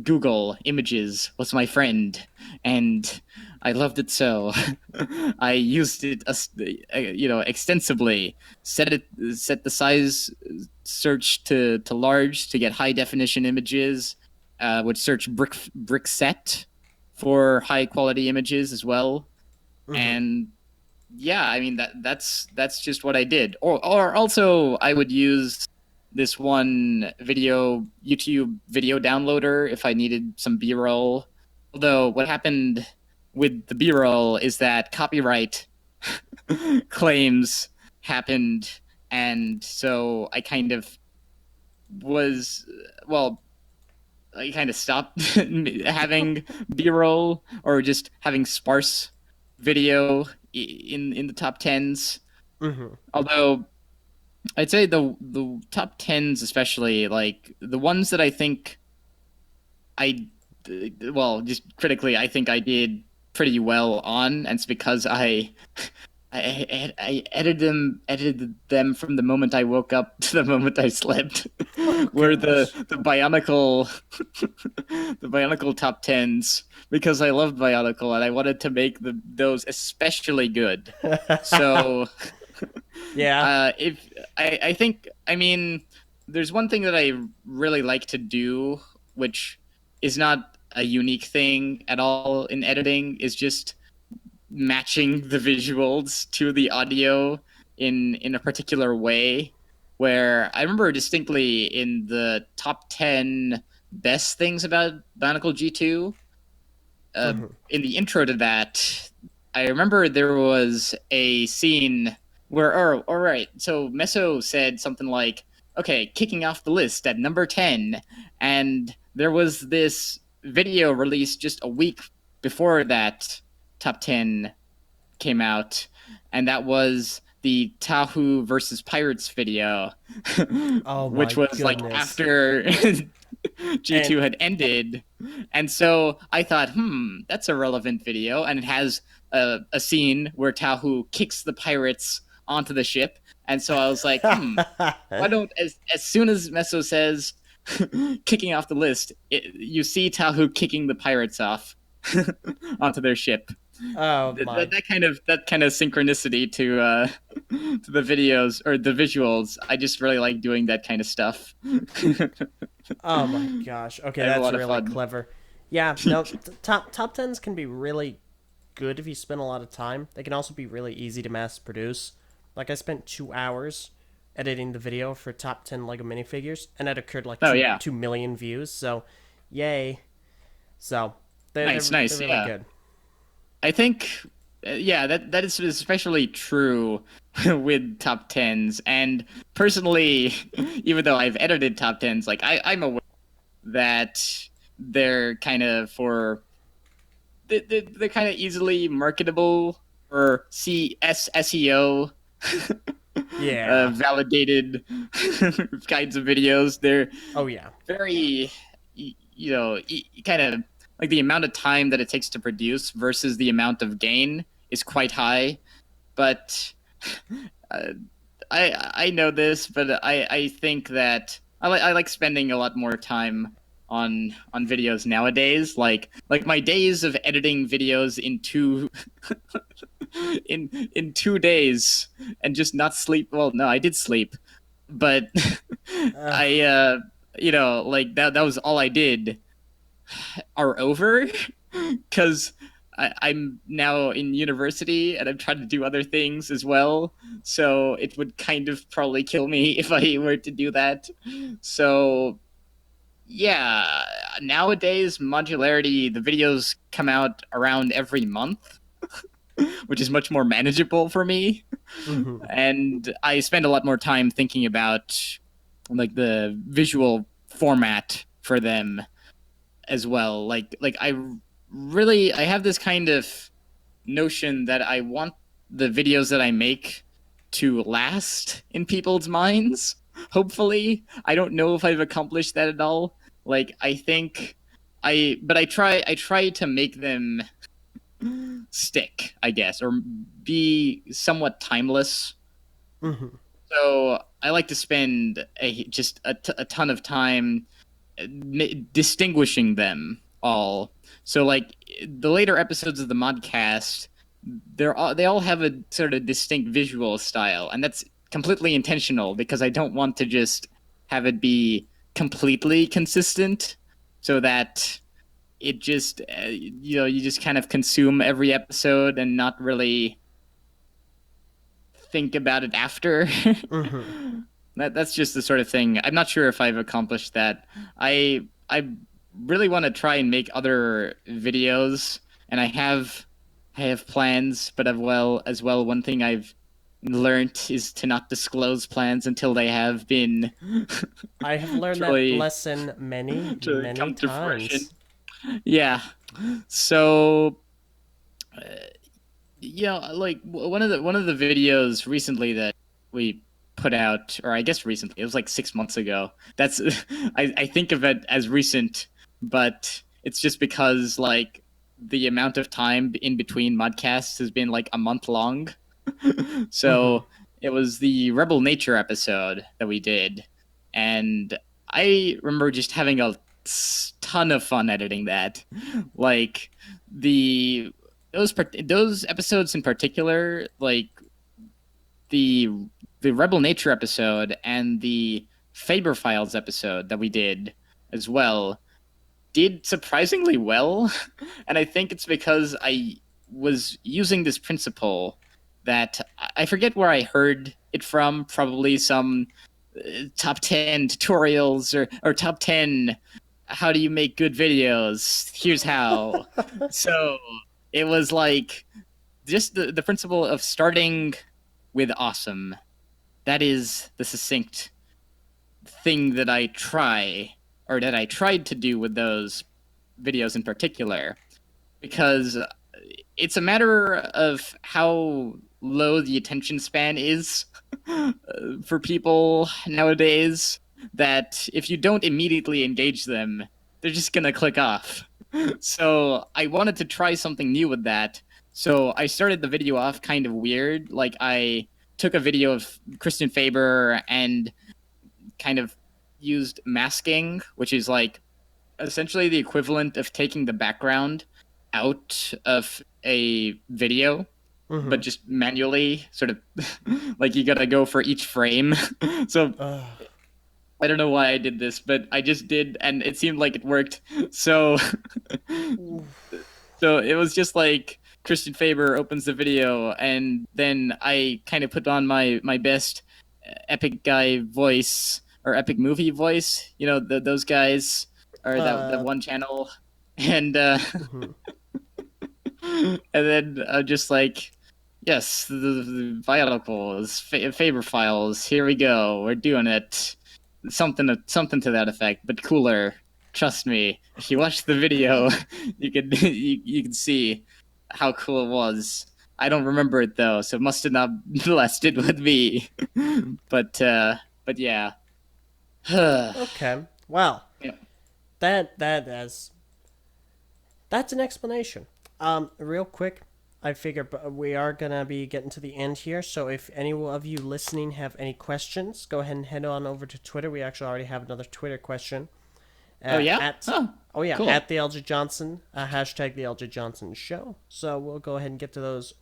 Speaker 2: Google images was my friend, and I loved it so. I used it, extensively. Set the size search to large to get high definition images. Would search brick set for high quality images as well,
Speaker 1: Mm-hmm.
Speaker 2: and yeah, I mean that's just what I did. Or also I would use this one YouTube video downloader if I needed some B-roll. Although what happened with the B-roll is that copyright claims happened, and so I kind of was well I kind of stopped having B-roll or just having sparse video in the top tens.
Speaker 1: Mm-hmm.
Speaker 2: Although I'd say the top tens, especially like the ones that I think I just critically, I think I did pretty well on, and it's because I edited them from the moment I woke up to the moment I slept.
Speaker 1: Oh,
Speaker 2: Were
Speaker 1: gosh.
Speaker 2: the Bionicle the Bionicle top tens, because I loved Bionicle and I wanted to make those especially good. So
Speaker 1: Yeah.
Speaker 2: if I think, I mean, there's one thing that I really like to do, which is not a unique thing at all in editing, is just matching the visuals to the audio in a particular way. Where I remember distinctly in the top 10 best things about Bionicle G2,
Speaker 1: Mm-hmm.
Speaker 2: in the intro to that, I remember there was a scene where, all right, so Meso said something like, okay, kicking off the list at number 10. And there was this video released just a week before that top 10 came out, and that was the Tahu versus Pirates video,
Speaker 1: Oh
Speaker 2: which
Speaker 1: my
Speaker 2: was like
Speaker 1: goodness.
Speaker 2: after
Speaker 1: And
Speaker 2: G2 had ended. And so I thought, that's a relevant video. And it has a scene where Tahu kicks the pirates onto the ship. And so I was like, why don't, as soon as Meso says kicking off the list, you see Tahu kicking the pirates off onto their ship.
Speaker 1: oh my.
Speaker 2: That kind of synchronicity to the videos or the visuals. I just really like doing that kind of stuff.
Speaker 1: Oh my gosh. Okay,
Speaker 2: I have a
Speaker 1: that's
Speaker 2: lot of
Speaker 1: really
Speaker 2: fun.
Speaker 1: clever. Yeah, no, top tens can be really good if you spend a lot of time. They can also be really easy to mass produce. Like I spent 2 hours editing the video for top 10 Lego minifigures, and it occurred like
Speaker 2: Oh
Speaker 1: two
Speaker 2: yeah,
Speaker 1: 2 million views. So, yay! So they're
Speaker 2: nice.
Speaker 1: really
Speaker 2: Yeah,
Speaker 1: good.
Speaker 2: I think yeah, that is especially true with top tens. And personally, even though I've edited top tens, like I'm aware that they're kind of they're kind of easily marketable or SEO
Speaker 1: Yeah.
Speaker 2: validated kinds of videos. They're
Speaker 1: Oh yeah.
Speaker 2: very, kind of like the amount of time that it takes to produce versus the amount of gain is quite high. But uh, I know this, but I think that I like spending a lot more time on videos nowadays. Like my days of editing videos in in 2 days and just not sleep. Well, no, I did sleep, but
Speaker 1: Uh,
Speaker 2: I like that was all I did are over because I'm now in university and I'm trying to do other things as well. So it would kind of probably kill me if I were to do that. So yeah, nowadays modularity, the videos come out around every month, which is much more manageable for me.
Speaker 1: mhm.
Speaker 2: And I spend a lot more time thinking about like the visual format for them as well. Like I have this kind of notion that I want the videos that I make to last in people's minds. Hopefully, I don't know if I've accomplished that at all. Like I think I try to make them stick, I guess, or be somewhat timeless.
Speaker 1: Mhm.
Speaker 2: So I like to spend a ton of time distinguishing them all. So like the later episodes of the Modcast, they all have a sort of distinct visual style, and that's completely intentional because I don't want to just have it be completely consistent, so that it just you just kind of consume every episode and not really think about it after.
Speaker 1: Mhm.
Speaker 2: That's just the sort of thing. I'm not sure if I've accomplished that. I really want to try and make other videos, and I have plans, but as well one thing I've learned is to not disclose plans until they have been
Speaker 1: I have learned that
Speaker 2: truly
Speaker 1: lesson many,
Speaker 2: truly
Speaker 1: many
Speaker 2: come to fruition.
Speaker 1: times.
Speaker 2: Yeah. So yeah, like one of the videos recently that we put out, or I guess recently, it was like 6 months ago. That's I think of it as recent, but it's just because like the amount of time in between modcasts has been like a month long.
Speaker 1: Mm-hmm.
Speaker 2: So it was the Rebel Nature episode that we did, and I remember just having a ton of fun editing that. Like the those episodes in particular, like the the Rebel Nature episode and the Faber Files episode that we did as well, did surprisingly well. And I think it's because I was using this principle that I forget where I heard it from, probably some top 10 tutorials or top 10 how do you make good videos, here's how. So it was like just the principle of starting with awesome. That is the succinct thing that I try, or that I tried to do with those videos in particular, because it's a matter of how low the attention span is for people nowadays, that if you don't immediately engage them, they're just gonna click off. So I wanted to try something new with that. So I started the video off kind of weird. Like I took a video of Christian Faber and kind of used masking, which is like essentially the equivalent of taking the background out of a video,
Speaker 1: Mm-hmm.
Speaker 2: but just manually, sort of like you gotta go for each frame. So I don't know why I did this, but I just did, and it seemed like it worked. So, so it was just like Christian Faber opens the video, and then I kind of put on my best epic guy voice or epic movie voice. You know, those guys, or that
Speaker 1: uh,
Speaker 2: one channel, and
Speaker 1: mhm.
Speaker 2: and then just like, yes, the Bionicle is Faber Files. Here we go. We're doing it. Something to that effect, but cooler. Trust me. If you watch the video, you can you can see how cool it was. I don't remember it though, so it must have not lasted with me. but but yeah. Yeah.
Speaker 1: Okay. Well, that's that's an explanation. Real quick, I figure we are gonna be getting to the end here. So if any of you listening have any questions, go ahead and head on over to Twitter. We actually already have another Twitter question.
Speaker 2: Oh yeah.
Speaker 1: At
Speaker 2: Oh,
Speaker 1: Oh yeah,
Speaker 2: cool.
Speaker 1: at the Eljay Johnson hashtag the Eljay Johnson Show. So we'll go ahead and get to those.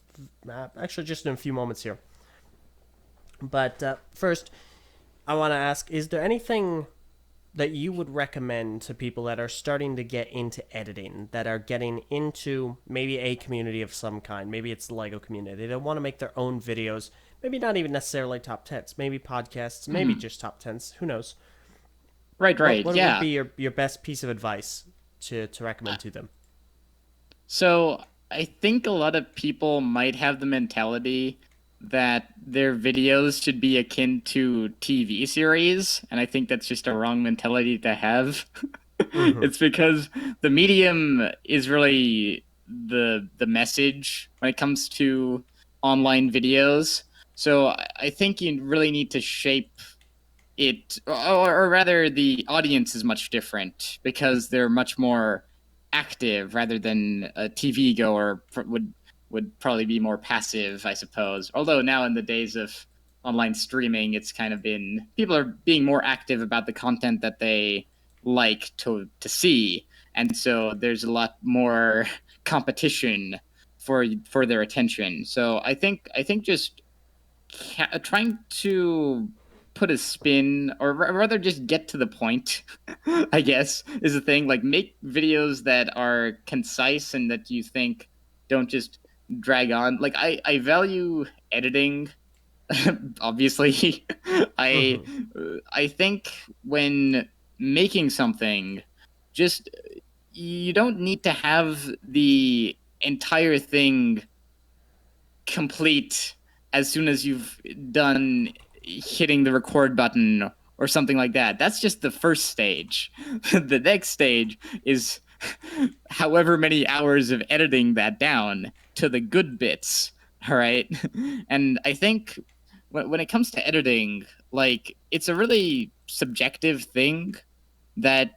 Speaker 1: Actually, just in a few moments here. But first, I want to ask: is there anything that you would recommend to people that are starting to get into editing, that are getting into maybe a community of some kind? Maybe it's the Lego community. They want to make their own videos. Maybe not even necessarily top tens. Maybe podcasts. Maybe
Speaker 2: Hmm.
Speaker 1: just top tens. Who knows?
Speaker 2: Right,
Speaker 1: What
Speaker 2: right.
Speaker 1: what would
Speaker 2: Yeah.
Speaker 1: be your best piece of advice to recommend to them?
Speaker 2: So I think a lot of people might have the mentality that their videos should be akin to TV series, and I think that's just a wrong mentality to have.
Speaker 1: Mm-hmm.
Speaker 2: It's because the medium is really the message when it comes to online videos. So I think you really need to shape it, or rather the audience is much different because they're much more active rather than a TV goer would probably be more passive, I suppose. Although now in the days of online streaming, it's kind of been, people are being more active about the content that they like to see, and so there's a lot more competition for their attention. So I think just trying to put a spin, or rather just get to the point, I guess, is the thing. Like, make videos that are concise and that you think don't just drag on. Like, I value editing. Obviously, I
Speaker 1: Mm-hmm.
Speaker 2: I think when making something, just you don't need to have the entire thing complete as soon as you've done hitting the record button or something like that. That's just the first stage. The next stage is however many hours of editing that down to the good bits. All right. And I think when it comes to editing, like, it's a really subjective thing that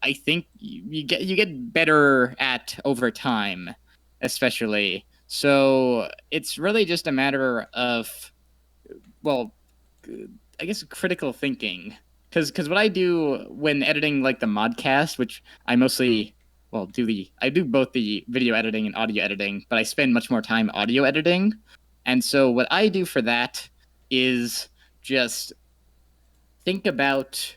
Speaker 2: I think you get better at over time, especially. So it's really just a matter of, well, I guess critical thinking. Because what I do when editing like the modcast, which I mostly I do both the video editing and audio editing, but I spend much more time audio editing. And so what I do for that is just think about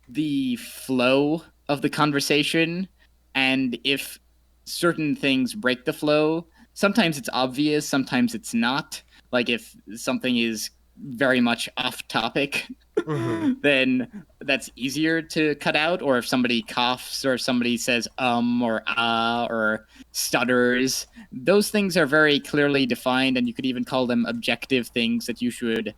Speaker 2: the flow of the conversation, and if certain things break the flow, sometimes it's obvious, sometimes it's not. Like if something is very much off topic,
Speaker 1: Mm-hmm.
Speaker 2: then that's easier to cut out. Or if somebody coughs, or if somebody says or ah, or stutters, those things are very clearly defined, and you could even call them objective things that you should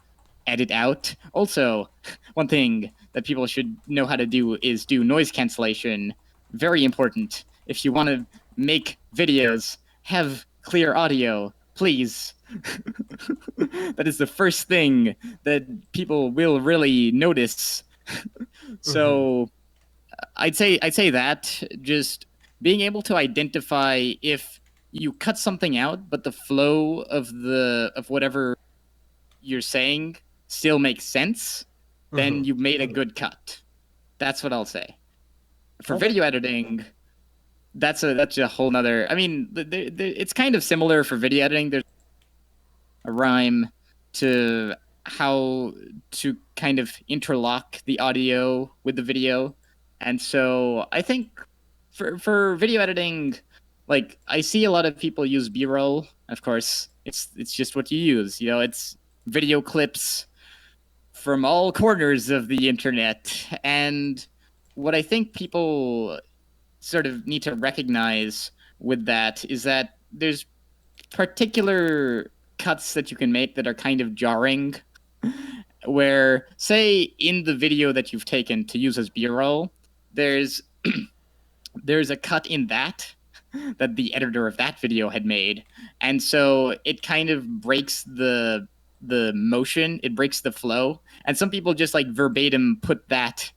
Speaker 2: edit out. Also, one thing that people should know how to do is do noise cancellation. Very important. If you want to make videos, have clear audio, please. That is the first thing that people will really notice. So I'd say that just being able to identify if you cut something out, but the flow of whatever you're saying still makes sense, then you've made a good cut. That's what I'll say. For
Speaker 1: Okay.
Speaker 2: video editing, that's a whole nother. I mean, it's kind of similar for video editing. There's a rhyme to how to kind of interlock the audio with the video, and so I think for video editing, like I see a lot of people use B-roll. Of course, it's just what you use. You know, it's video clips from all corners of the internet. And what I think people sort of need to recognize with that is that there's particular cuts that you can make that are kind of jarring. Where, say, in the video that you've taken to use as B-roll, there's a cut in that the editor of that video had made, and so it kind of breaks the motion, it breaks the flow, and some people just like verbatim put that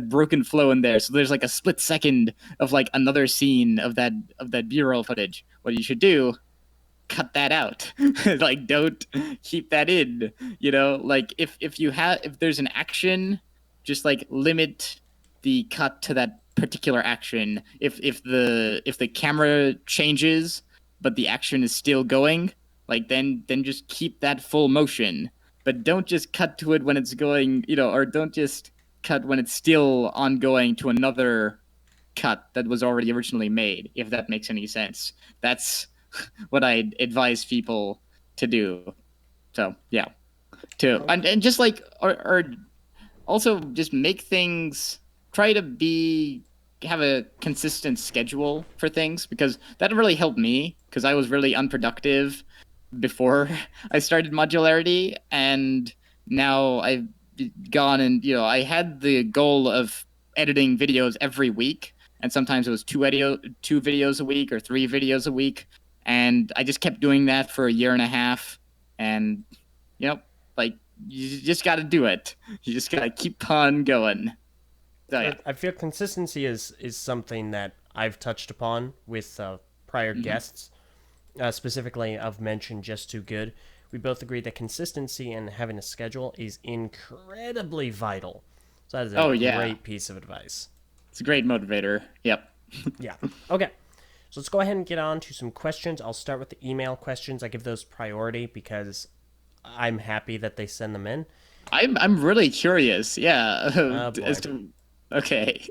Speaker 2: broken flow in there, so there's like a split second of like another scene of that B-roll footage. What you should do, cut that out. Like, don't keep that in, you know. Like if there's an action, just like limit the cut to that particular action. If the camera changes but the action is still going, like then just keep that full motion, but don't just cut to it when it's going, you know, or don't just cut when it's still ongoing to another cut that was already originally made, if that makes any sense. That's what I advise people to do. So yeah, and just like or also just make things, try to have a consistent schedule for things, because that really helped me, because I was really unproductive before I started Modularity, and now I've gone and, you know, I had the goal of editing videos every week, and sometimes it was two videos a week or 3 videos a week, and I just kept doing that for a year and a half, and you know, like, you just got to do it. You just got to keep on going. So yeah.
Speaker 1: I feel consistency is something that I've touched upon with prior guests. Specifically, I've mentioned Just Too Good. We both agree that consistency and having a schedule is incredibly vital. So that is a great piece of advice.
Speaker 2: It's a great motivator. Yep.
Speaker 1: Yeah. Okay. So let's go ahead and get on to some questions. I'll start with the email questions. I give those priority because I'm happy that they send them in.
Speaker 2: I'm really curious. Yeah.
Speaker 1: Oh, boy.
Speaker 2: Okay.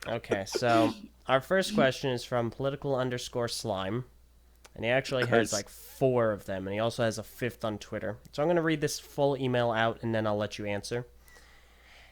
Speaker 1: Okay, so our first question is from political_slime. And he actually has like 4 of them, and he also has a 5th on Twitter. So I'm going to read this full email out, and then I'll let you answer.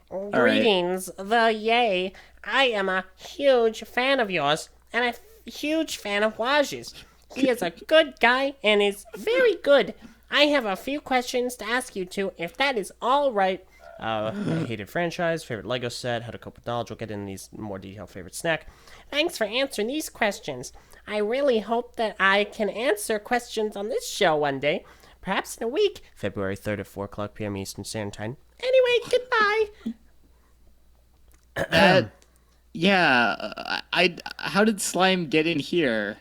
Speaker 1: Greetings, the Yay. I am a huge fan of yours, and a huge fan of Wajeeh's. He is a good guy, and is very good. I have a few questions to ask you two, if that is all right. Hated franchise, favorite Lego set, how to cope with knowledge. We'll get into these more detail. Favorite snack. Thanks for answering these questions. I really hope that I can answer questions on this show one day, perhaps in a week. February 3rd at 4 o'clock p.m. Eastern Standard Time. Anyway, goodbye.
Speaker 2: Yeah, how did Slime get in here?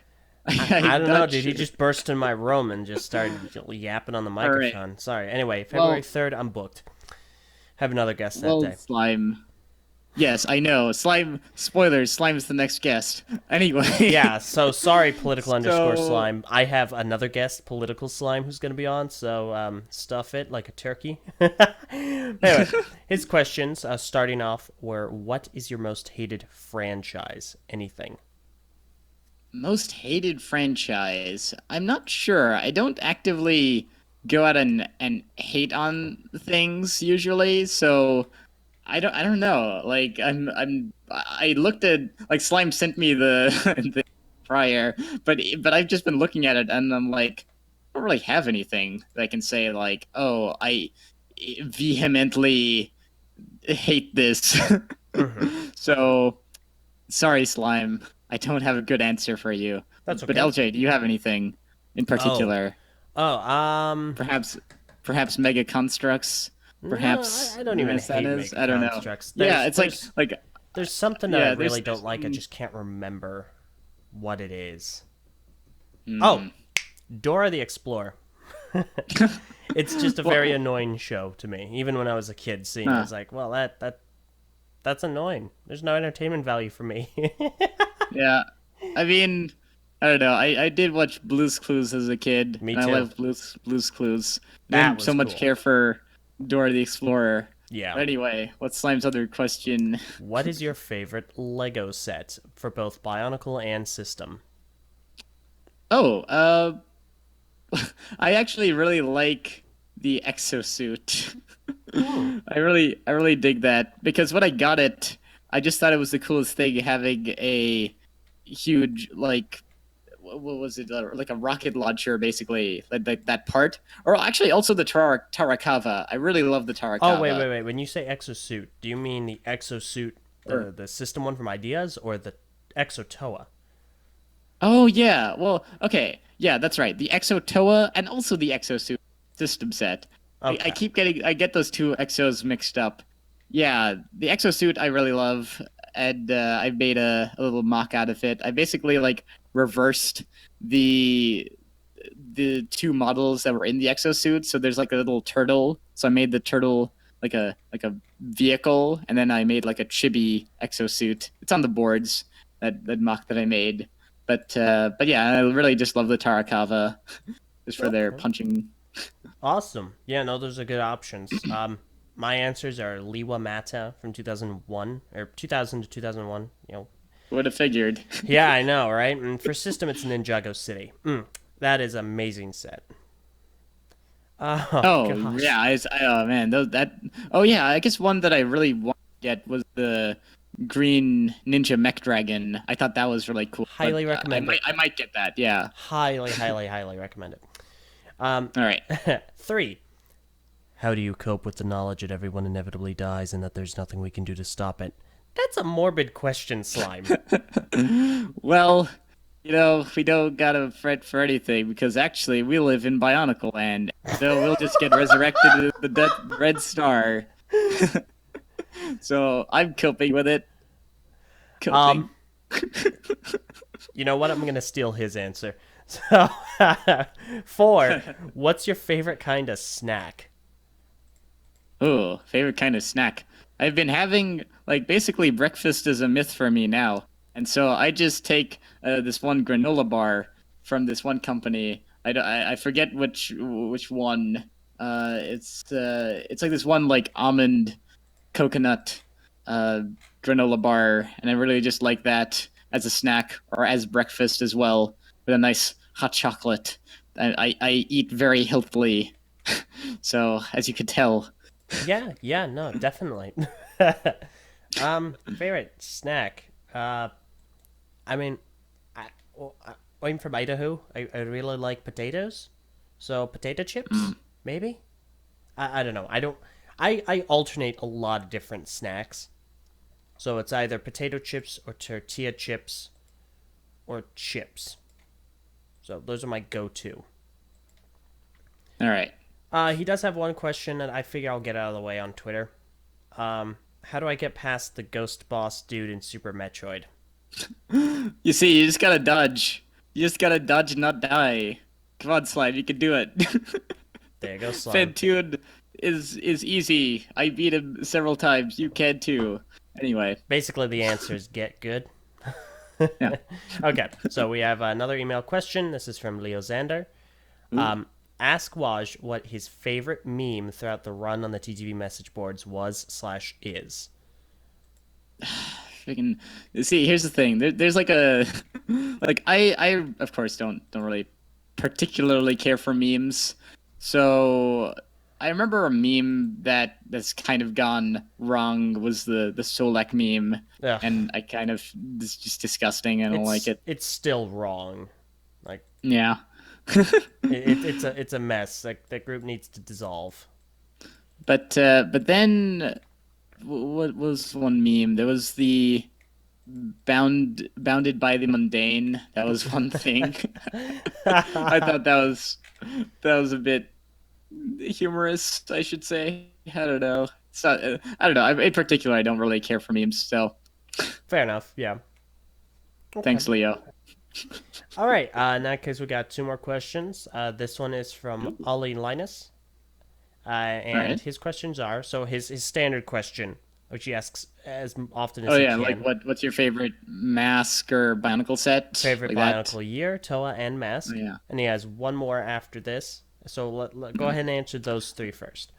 Speaker 1: I don't know, dude. He just burst in my room and just started yapping on the microphone. Right. Sorry. Anyway, February 3rd, I'm booked. Have another guest that day.
Speaker 2: Slime. Yes, I know. Slime, spoilers, Slime's the next guest. Anyway.
Speaker 1: Yeah, so sorry, political _ slime. I have another guest, political slime, who's going to be on, so stuff it like a turkey. Anyway, his questions, starting off, were, what is your most hated franchise? Anything.
Speaker 2: Most hated franchise? I'm not sure. I don't actively go out and hate on things usually, so I don't know. Like I looked at, like, Slime sent me the prior, but I've just been looking at it and I'm like, I don't really have anything that I can say like, oh, I vehemently hate this.
Speaker 1: Mm-hmm.
Speaker 2: So sorry, Slime. I don't have a good answer for you.
Speaker 1: That's okay.
Speaker 2: But LJ, do you have anything in particular? Perhaps Mega Constructs. Perhaps
Speaker 1: no, I don't even hate Mega
Speaker 2: I don't
Speaker 1: Constructs.
Speaker 2: Know. Yeah, it's like
Speaker 1: there's something that I really don't like. I just can't remember what it is. Oh, Dora the Explorer. It's just a very annoying show to me. Even when I was a kid, seeing it, I was like, well, that's annoying. There's no entertainment value for me.
Speaker 2: Yeah, I mean, I don't know. I did watch Blue's Clues as a kid.
Speaker 1: Me too.
Speaker 2: I love Blue's Clues. Didn't so much care for Dora the Explorer.
Speaker 1: Yeah.
Speaker 2: But anyway, what's Slime's other question?
Speaker 1: What is your favorite Lego set for both Bionicle and System?
Speaker 2: Oh, I actually really like the exosuit. I really dig that, because when I got it, I just thought it was the coolest thing, having a huge, like, what was it, like a rocket launcher, basically, like that part. Or actually also the Tarakava. I really love the Tarakava.
Speaker 1: Oh, wait. When you say exosuit, do you mean the exosuit, the System one from Ideas, or the Exotoa?
Speaker 2: Oh, yeah. Well, okay. Yeah, that's right. The Exotoa and also the Exosuit System set. Okay. I get those two Exos mixed up. Yeah, the Exosuit I really love, and I made a little mock out of it. I basically, like, reversed the 2 models that were in the Exosuit. So there's like a little turtle. So I made the turtle like a vehicle, and then I made like a chibi Exosuit. It's on the boards, that mock that I made. But yeah, I really just love the Tarakava, just for their punching.
Speaker 1: Awesome. Yeah, no, those are good options. My answers are Liwa Mata from 2001, or 2000 to 2001, you know.
Speaker 2: Would have figured.
Speaker 1: Yeah, I know, right? And for System, it's Ninjago City. That is amazing set.
Speaker 2: Oh yeah, oh man, oh yeah, I guess one that I really wanted to get was the green ninja mech dragon. I thought that was really cool.
Speaker 1: Highly recommend it.
Speaker 2: I might get that, yeah.
Speaker 1: Highly recommend it.
Speaker 2: All right.
Speaker 1: 3. How do you cope with the knowledge that everyone inevitably dies and that there's nothing we can do to stop it? That's a morbid question, Slime.
Speaker 2: Well, you know, we don't gotta fret for anything, because actually we live in Bionicle land, so we'll just get resurrected to the Red Star. So I'm coping with it. Coping.
Speaker 1: You know what? I'm gonna steal his answer. So, 4. What's your favorite kind of snack?
Speaker 2: Oh, favorite kind of snack. I've been having, like, basically breakfast is a myth for me now. And so I just take this one granola bar from this one company. I forget which one. It's like this one, like, almond coconut granola bar, and I really just like that as a snack or as breakfast as well, with a nice hot chocolate. I eat very healthily, so as you could tell.
Speaker 1: Yeah, no, definitely. Favorite snack. I mean, well, I'm from Idaho. I really like potatoes, so potato chips,
Speaker 2: Mm.
Speaker 1: maybe. I don't know. I don't. I alternate a lot of different snacks, so it's either potato chips or tortilla chips or chips. So those are my go-to.
Speaker 2: All right.
Speaker 1: He does have one question that I figure I'll get out of the way on Twitter. How do I get past the ghost boss dude in Super Metroid?
Speaker 2: You see, you just gotta dodge. You just gotta dodge and not die. Come on, Slime, you can do it.
Speaker 1: There you go, Slime.
Speaker 2: Fentune is easy. I beat him several times. You can too. Anyway,
Speaker 1: Basically, the answer is get good.
Speaker 2: yeah.
Speaker 1: Okay, so we have another email question. This is from Leo Xander. Ask Waj what his favorite meme throughout the run on the TTV message boards was/is.
Speaker 2: Freaking see. Here's the thing. There's like a like I of course don't really particularly care for memes. So I remember a meme that's kind of gone wrong was the Solek meme,
Speaker 1: Ugh.
Speaker 2: and I kind of it's just disgusting. I don't like it.
Speaker 1: It's still wrong. Like
Speaker 2: Yeah.
Speaker 1: it's a mess. Like that group needs to dissolve.
Speaker 2: But then what was one meme? There was the bounded by the mundane. That was one thing. I thought that was a bit humorous, I should say. I don't know. It's not, I don't know. In particular, I don't really care for memes. So
Speaker 1: Fair enough. Yeah. Okay.
Speaker 2: thanks, Leo.
Speaker 1: All right. In that case, we got two more questions. This one is from Ollie Linus. And
Speaker 2: right.
Speaker 1: his questions are so his standard question, which he asks as often as
Speaker 2: Oh
Speaker 1: he
Speaker 2: yeah,
Speaker 1: can.
Speaker 2: like what's your favorite mask or Bionicle set?
Speaker 1: Favorite
Speaker 2: like
Speaker 1: Bionicle year, Toa, and Mask.
Speaker 2: Oh, yeah.
Speaker 1: And he has one more after this. So go ahead and answer those three first.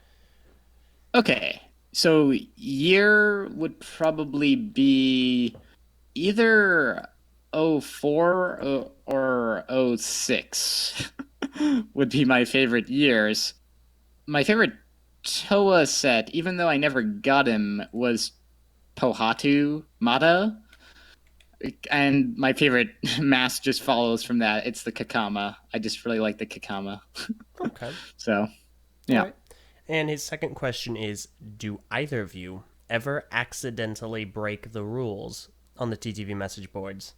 Speaker 2: Okay, so year would probably be either '04 or '06 would be my favorite years. My favorite Toa set, even though I never got him, was Pohatu Mata. And my favorite mask just follows from that. It's the Kakama. I just really like the Kakama.
Speaker 1: Okay.
Speaker 2: So, yeah.
Speaker 1: All right. And his second question is, do either of you ever accidentally break the rules on the TTV message boards?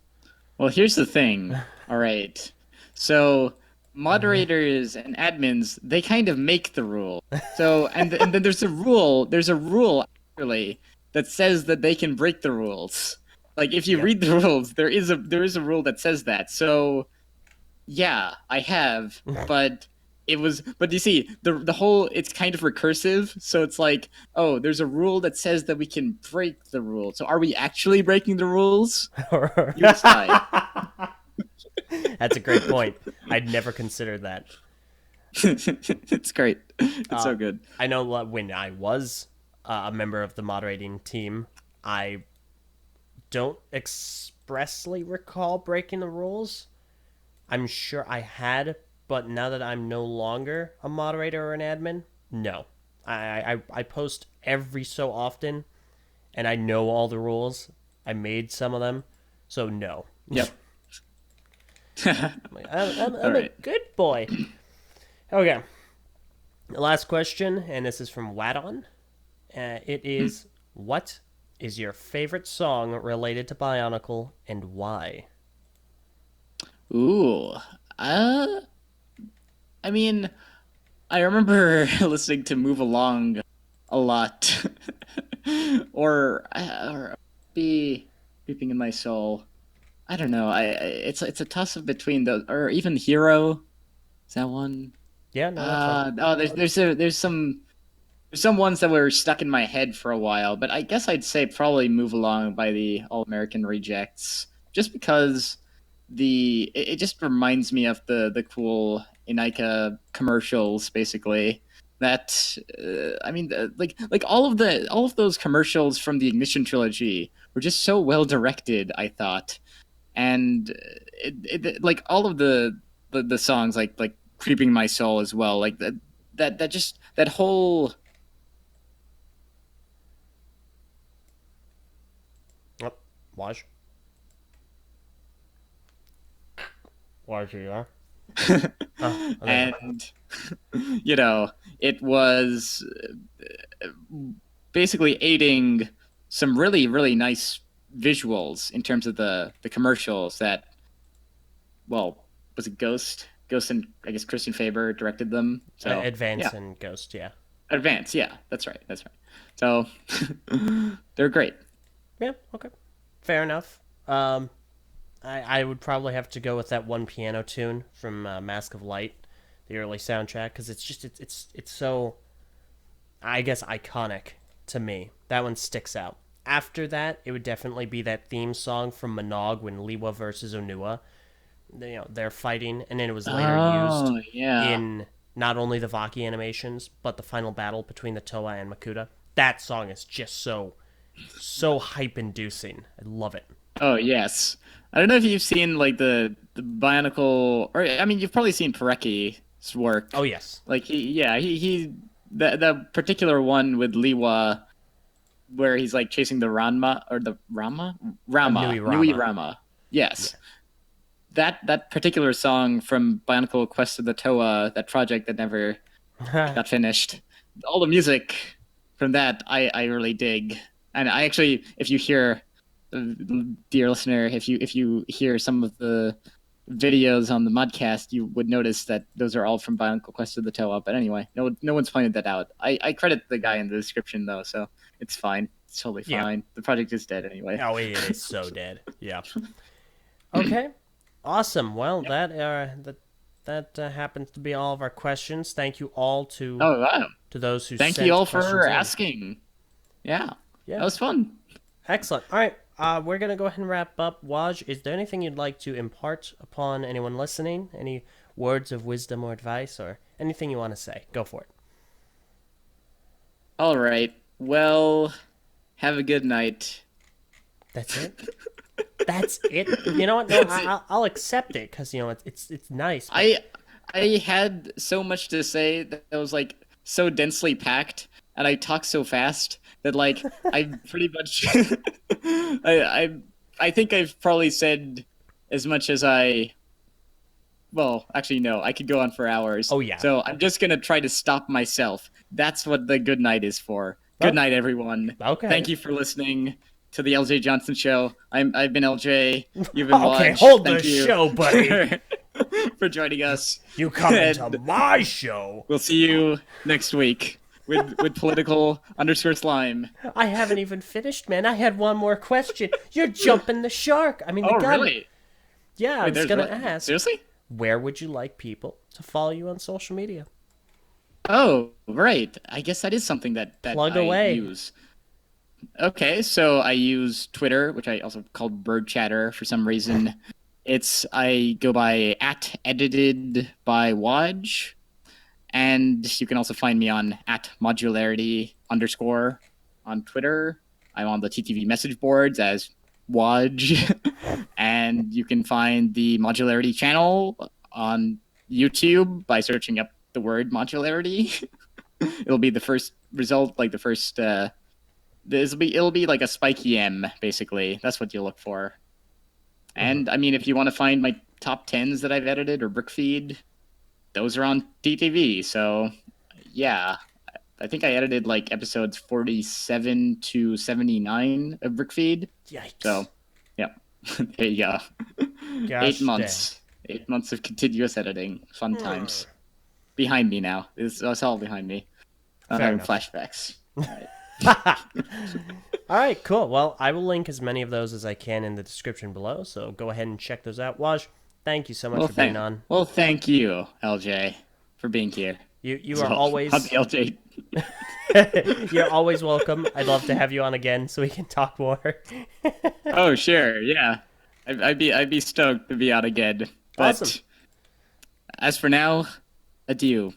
Speaker 2: Well, here's the thing. All right. So, moderators and admins, they kind of make the rule. So, and then there's a rule actually that says that they can break the rules. Like if you read the rules, there is a rule that says that. So, yeah, I have, but but you see, the whole it's kind of recursive, so it's like, oh, there's a rule that says that we can break the rule. So are we actually breaking the rules? You decide.
Speaker 1: That's a great point. I'd never considered that.
Speaker 2: It's great. It's so good.
Speaker 1: I know when I was a member of the moderating team, I don't expressly recall breaking the rules. I'm sure I had, but now that I'm no longer a moderator or an admin, no. I post every so often, and I know all the rules. I made some of them, so no.
Speaker 2: Yep.
Speaker 1: I'm
Speaker 2: right.
Speaker 1: a good boy. Okay. Last question, and this is from Wadon. It is, what is your favorite song related to Bionicle, and why?
Speaker 2: Ooh. I mean, I remember listening to Move Along a lot. or be Creeping in My Soul. I don't know. It's a toss up between those, or even Hero. Is that one?
Speaker 1: Yeah, no, that's fine.
Speaker 2: Oh, there's some ones that were stuck in my head for a while, but I guess I'd say probably Move Along by the All American Rejects, just because it just reminds me of the cool Inika commercials, basically. That I mean, like all of those commercials from the Ignition trilogy were just so well directed, I thought, and like all of the the songs like Creeping My Soul as well. Like that whole.
Speaker 1: Oh, Waj. Waj, are you there? Oh, there.
Speaker 2: And you know, it was basically aiding some really nice visuals in terms of the commercials that, well, was it Ghost and I guess Christian Faber directed them. So
Speaker 1: Advance
Speaker 2: yeah,
Speaker 1: and Ghost, yeah.
Speaker 2: Advance, yeah, that's right. So they're great.
Speaker 1: Yeah, okay. Fair enough. I would probably have to go with that one piano tune from Mask of Light, the early soundtrack, because it's just it's so, I guess, iconic to me. That one sticks out. After that, it would definitely be that theme song from Minogue when Liwa versus Onua. They're fighting, and then it was later used
Speaker 2: Oh yeah.
Speaker 1: in not only the Vaki animations, but the final battle between the Toa and Makuta. That song is just so hype inducing. I love it.
Speaker 2: Oh yes. I don't know if you've seen like the Bionicle, or I mean, you've probably seen Parecki's work.
Speaker 1: Oh yes.
Speaker 2: Like he the particular one with Liwa where he's like chasing the Ranma or the Nui Rama. Yes.
Speaker 1: Yeah.
Speaker 2: That particular song from Bionicle Quest of the Toa, that project that never got finished. All the music from that I really dig. And I actually, if you hear, dear listener, if you hear some of the videos on the Modcast, you would notice that those are all from Bionicle Quest of the Toa. But anyway, no one's pointed that out. I credit the guy in the description though, so it's fine. It's totally fine. Yeah. The project is dead anyway.
Speaker 1: Oh, it is so dead. Yeah. Okay. Awesome. Well, yep. that happens to be all of our questions. Thank you all to those who
Speaker 2: thank you all for asking. Yeah, that was fun.
Speaker 1: Excellent. All right, we're gonna go ahead and wrap up. Waj, is there anything you'd like to impart upon anyone listening? Any words of wisdom or advice, or anything you want to say? Go for it.
Speaker 2: All right. Well, have a good night.
Speaker 1: That's it. That's it. You know what? No, I'll accept it because it's nice.
Speaker 2: But... I had so much to say that was like so densely packed, and I talk so fast that like I pretty much I think I've probably said as much as I. Well, actually, no. I could go on for hours.
Speaker 1: Oh yeah.
Speaker 2: So I'm just gonna try to stop myself. That's what the good night is for. Good night, everyone.
Speaker 1: Okay.
Speaker 2: Thank you for listening to the Eljay Johnsen Show. I've been LJ. You've been Waj.
Speaker 1: Okay, hold the show, buddy.
Speaker 2: For joining us.
Speaker 1: You come into my show.
Speaker 2: We'll see you next week with political _slime.
Speaker 1: I haven't even finished, man. I had one more question. You're jumping the shark. I mean,
Speaker 2: really?
Speaker 1: Yeah, I was gonna ask.
Speaker 2: Seriously?
Speaker 1: Where would you like people to follow you on social media?
Speaker 2: Oh, right. I guess that is something that
Speaker 1: Plug
Speaker 2: I
Speaker 1: away.
Speaker 2: use. Okay, so I use Twitter, which I also call Bird Chatter for some reason. I go by @edited_by_Waj, and you can also find me on @Modularity_ on Twitter. I'm on the TTV message boards as Waj, and you can find the Modularity channel on YouTube by searching up the word modularity. It'll be the first result, like the first. It'll be like a spiky M, basically. That's what you look for. And I mean, if you want to find my top 10s that I've edited or Brickfeed, those are on TTV. So yeah, I think I edited like episodes 47 to 79 of Brickfeed.
Speaker 1: Yikes.
Speaker 2: So yeah, there you go. 8 months. 8 months of continuous editing. Fun times. Behind me now. It's all behind me. Flashbacks. All right.
Speaker 1: All right, cool. Well, I will link as many of those as I can in the description below, so go ahead and check those out. Waj, thank you so much for being on.
Speaker 2: Well, thank you, LJ, for being here.
Speaker 1: You are always
Speaker 2: LJ.
Speaker 1: You're always welcome. I'd love to have you on again so we can talk more.
Speaker 2: Oh, sure, yeah. I'd be stoked to be on again. But
Speaker 1: awesome.
Speaker 2: As for now, adieu.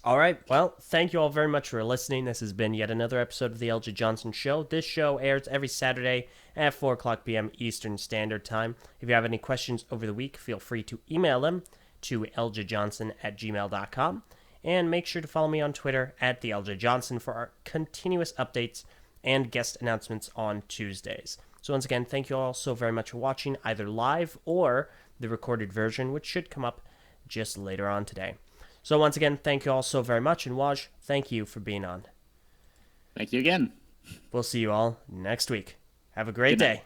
Speaker 1: All right. Well, thank you all very much for listening. This has been yet another episode of the Eljay Johnsen Show. This show airs every Saturday at 4 o'clock p.m. Eastern Standard Time. If you have any questions over the week, feel free to email them to ljjohnson@gmail.com. And make sure to follow me on Twitter at the Eljay Johnsen for our continuous updates and guest announcements on Tuesdays. So once again, thank you all so very much for watching, either live or the recorded version, which should come up just later on today. So once again, thank you all so very much, and Waj, thank you for being on.
Speaker 2: Thank you again.
Speaker 1: We'll see you all next week. Have a great day.